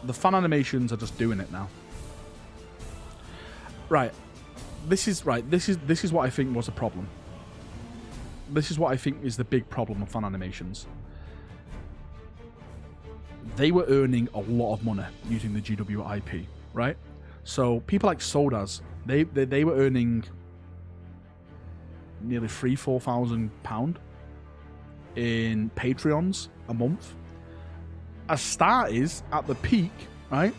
the fan animations are just doing it now. Right. This is what I think was a problem. This is what I think is the big problem with fan animations. They were earning a lot of money using the GW IP, right? So people like Sodas, they were earning nearly £3,000-4,000 in Patreons a month. Astartes at the peak, right?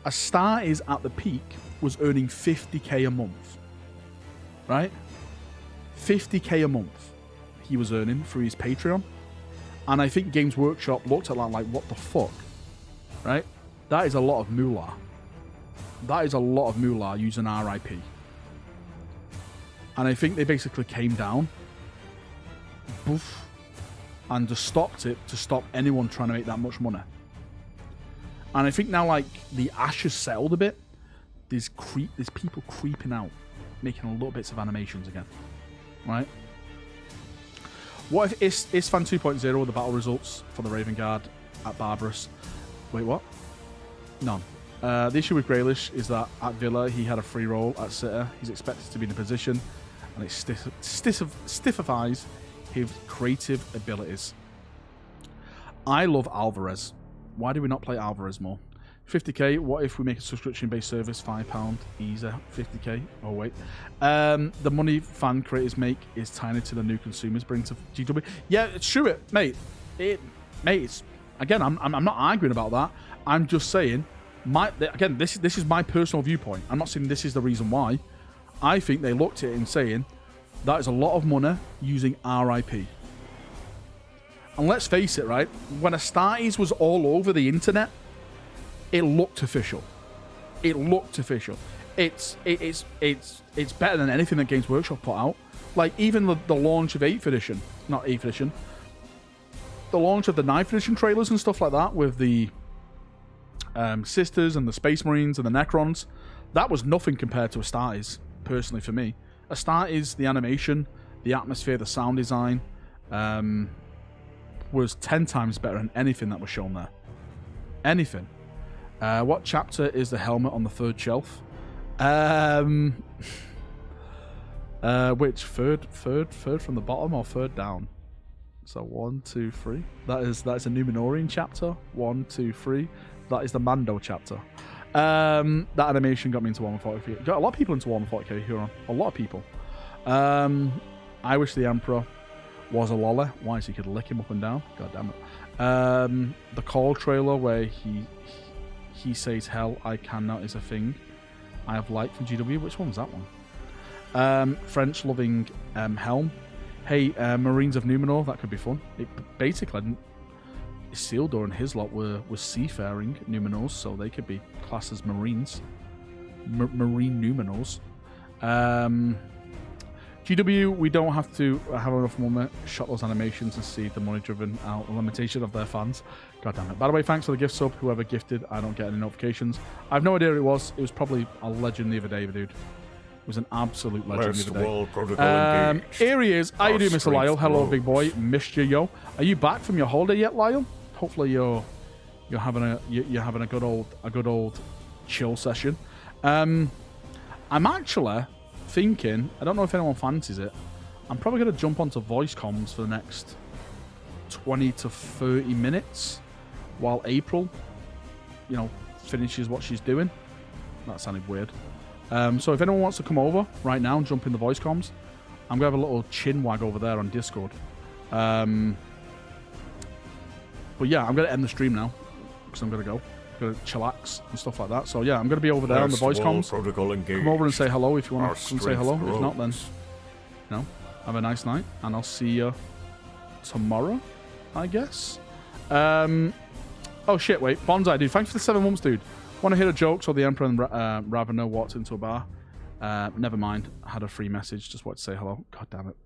Astartes at the peak was earning 50k a month, right? 50k a month he was earning through his Patreon. And I think Games Workshop looked at that like, what the fuck? Right? That is a lot of moolah. That is a lot of moolah using RIP. And I think they basically came down, boof, and just stopped it to stop anyone trying to make that much money. And I think now, like, the ash has settled a bit. There's people creeping out, making little bits of animations again. Right? What if Isfan 2.0 the battle results for the Raven Guard at Barbarous? Wait, what? None. The issue with Grealish is that at Villa he had a free roll at City. He's expected to be in a position, and it stiffifies his creative abilities. I love Alvarez. Why do we not play Alvarez more? 50k. What if we make a subscription-based service? £5 easy. 50k. Oh wait. The money fan creators make is tiny to the new consumers bring to GW. Yeah, it's true, mate. It's, again, I'm not arguing about that. I'm just saying, this is my personal viewpoint. I'm not saying this is the reason why. I think they looked at it and saying that is a lot of money using RIP. And let's face it, right? When Astartes was all over the internet, it looked official. It looked official. It's better than anything that Games Workshop put out. Like, even the launch of 8th edition, not 8th edition, the launch of the 9th edition trailers and stuff like that with the Sisters and the Space Marines and the Necrons, that was nothing compared to Astartes, personally for me. Astartes, the animation, the atmosphere, the sound design, was 10 times better than anything that was shown there. Anything. What chapter is the helmet on the third shelf? Which third from the bottom or third down? So 1, 2, 3. That is a Numenorian chapter. 1, 2, 3. That is the Mando chapter. That animation got me into Warhammer 40k. Got a lot of people into Warhammer 40k Huron. A lot of people. I wish the Emperor was a lolly. Why? So you could lick him up and down. God damn it. The Call trailer where he says hell I cannot is a thing. I have light from GW. Which one was that one? French loving helm. Hey, Marines of Numenor. That could be fun. It basically, Isildur and his lot were seafaring Numenors, so they could be classed as Marines. Marine Numenors. GW, we don't have to have enough money, shot those animations and see the money-driven out the limitation of their fans. God damn it. By the way, thanks for the gift sub. Whoever gifted, I don't get any notifications. I have no idea who it was. It was probably a legend the other day, dude. It was an absolute legend the other day. Here he is. How you doing, Mr. Lyle? Hello, big boy. Missed you, yo. Are you back from your holiday yet, Lyle? Hopefully you're having a good old chill session. I'm actually thinking, I don't know if anyone fancies it, I'm probably going to jump onto voice comms for the next 20 to 30 minutes while April, finishes what she's doing. That sounded weird. So if anyone wants to come over right now and jump in the voice comms, I'm going to have a little chin wag over there on Discord. But yeah, I'm going to end the stream now because I'm going to go. Going to chillax and stuff like that. So yeah, I'm going to be over there on the voice comms. Come over and say hello if you want to come say hello. If not, then have a nice night, and I'll see you tomorrow, I guess. Oh shit, wait, Bonsai dude, thanks for the 7 months, dude. Want to hear a joke so the Emperor and Ravana walked into a bar? Never mind, I had a free message, just wanted to say hello. God damn it.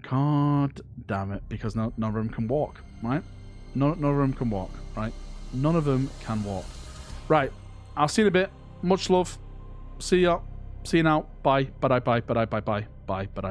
God damn it, because none of them can walk, right? None of them can walk, right? None of them can walk. Right, I'll see you in a bit. Much love. See ya. See you now. Bye. Bye. Bye. Bye. Bye. Bye. Bye. Bye.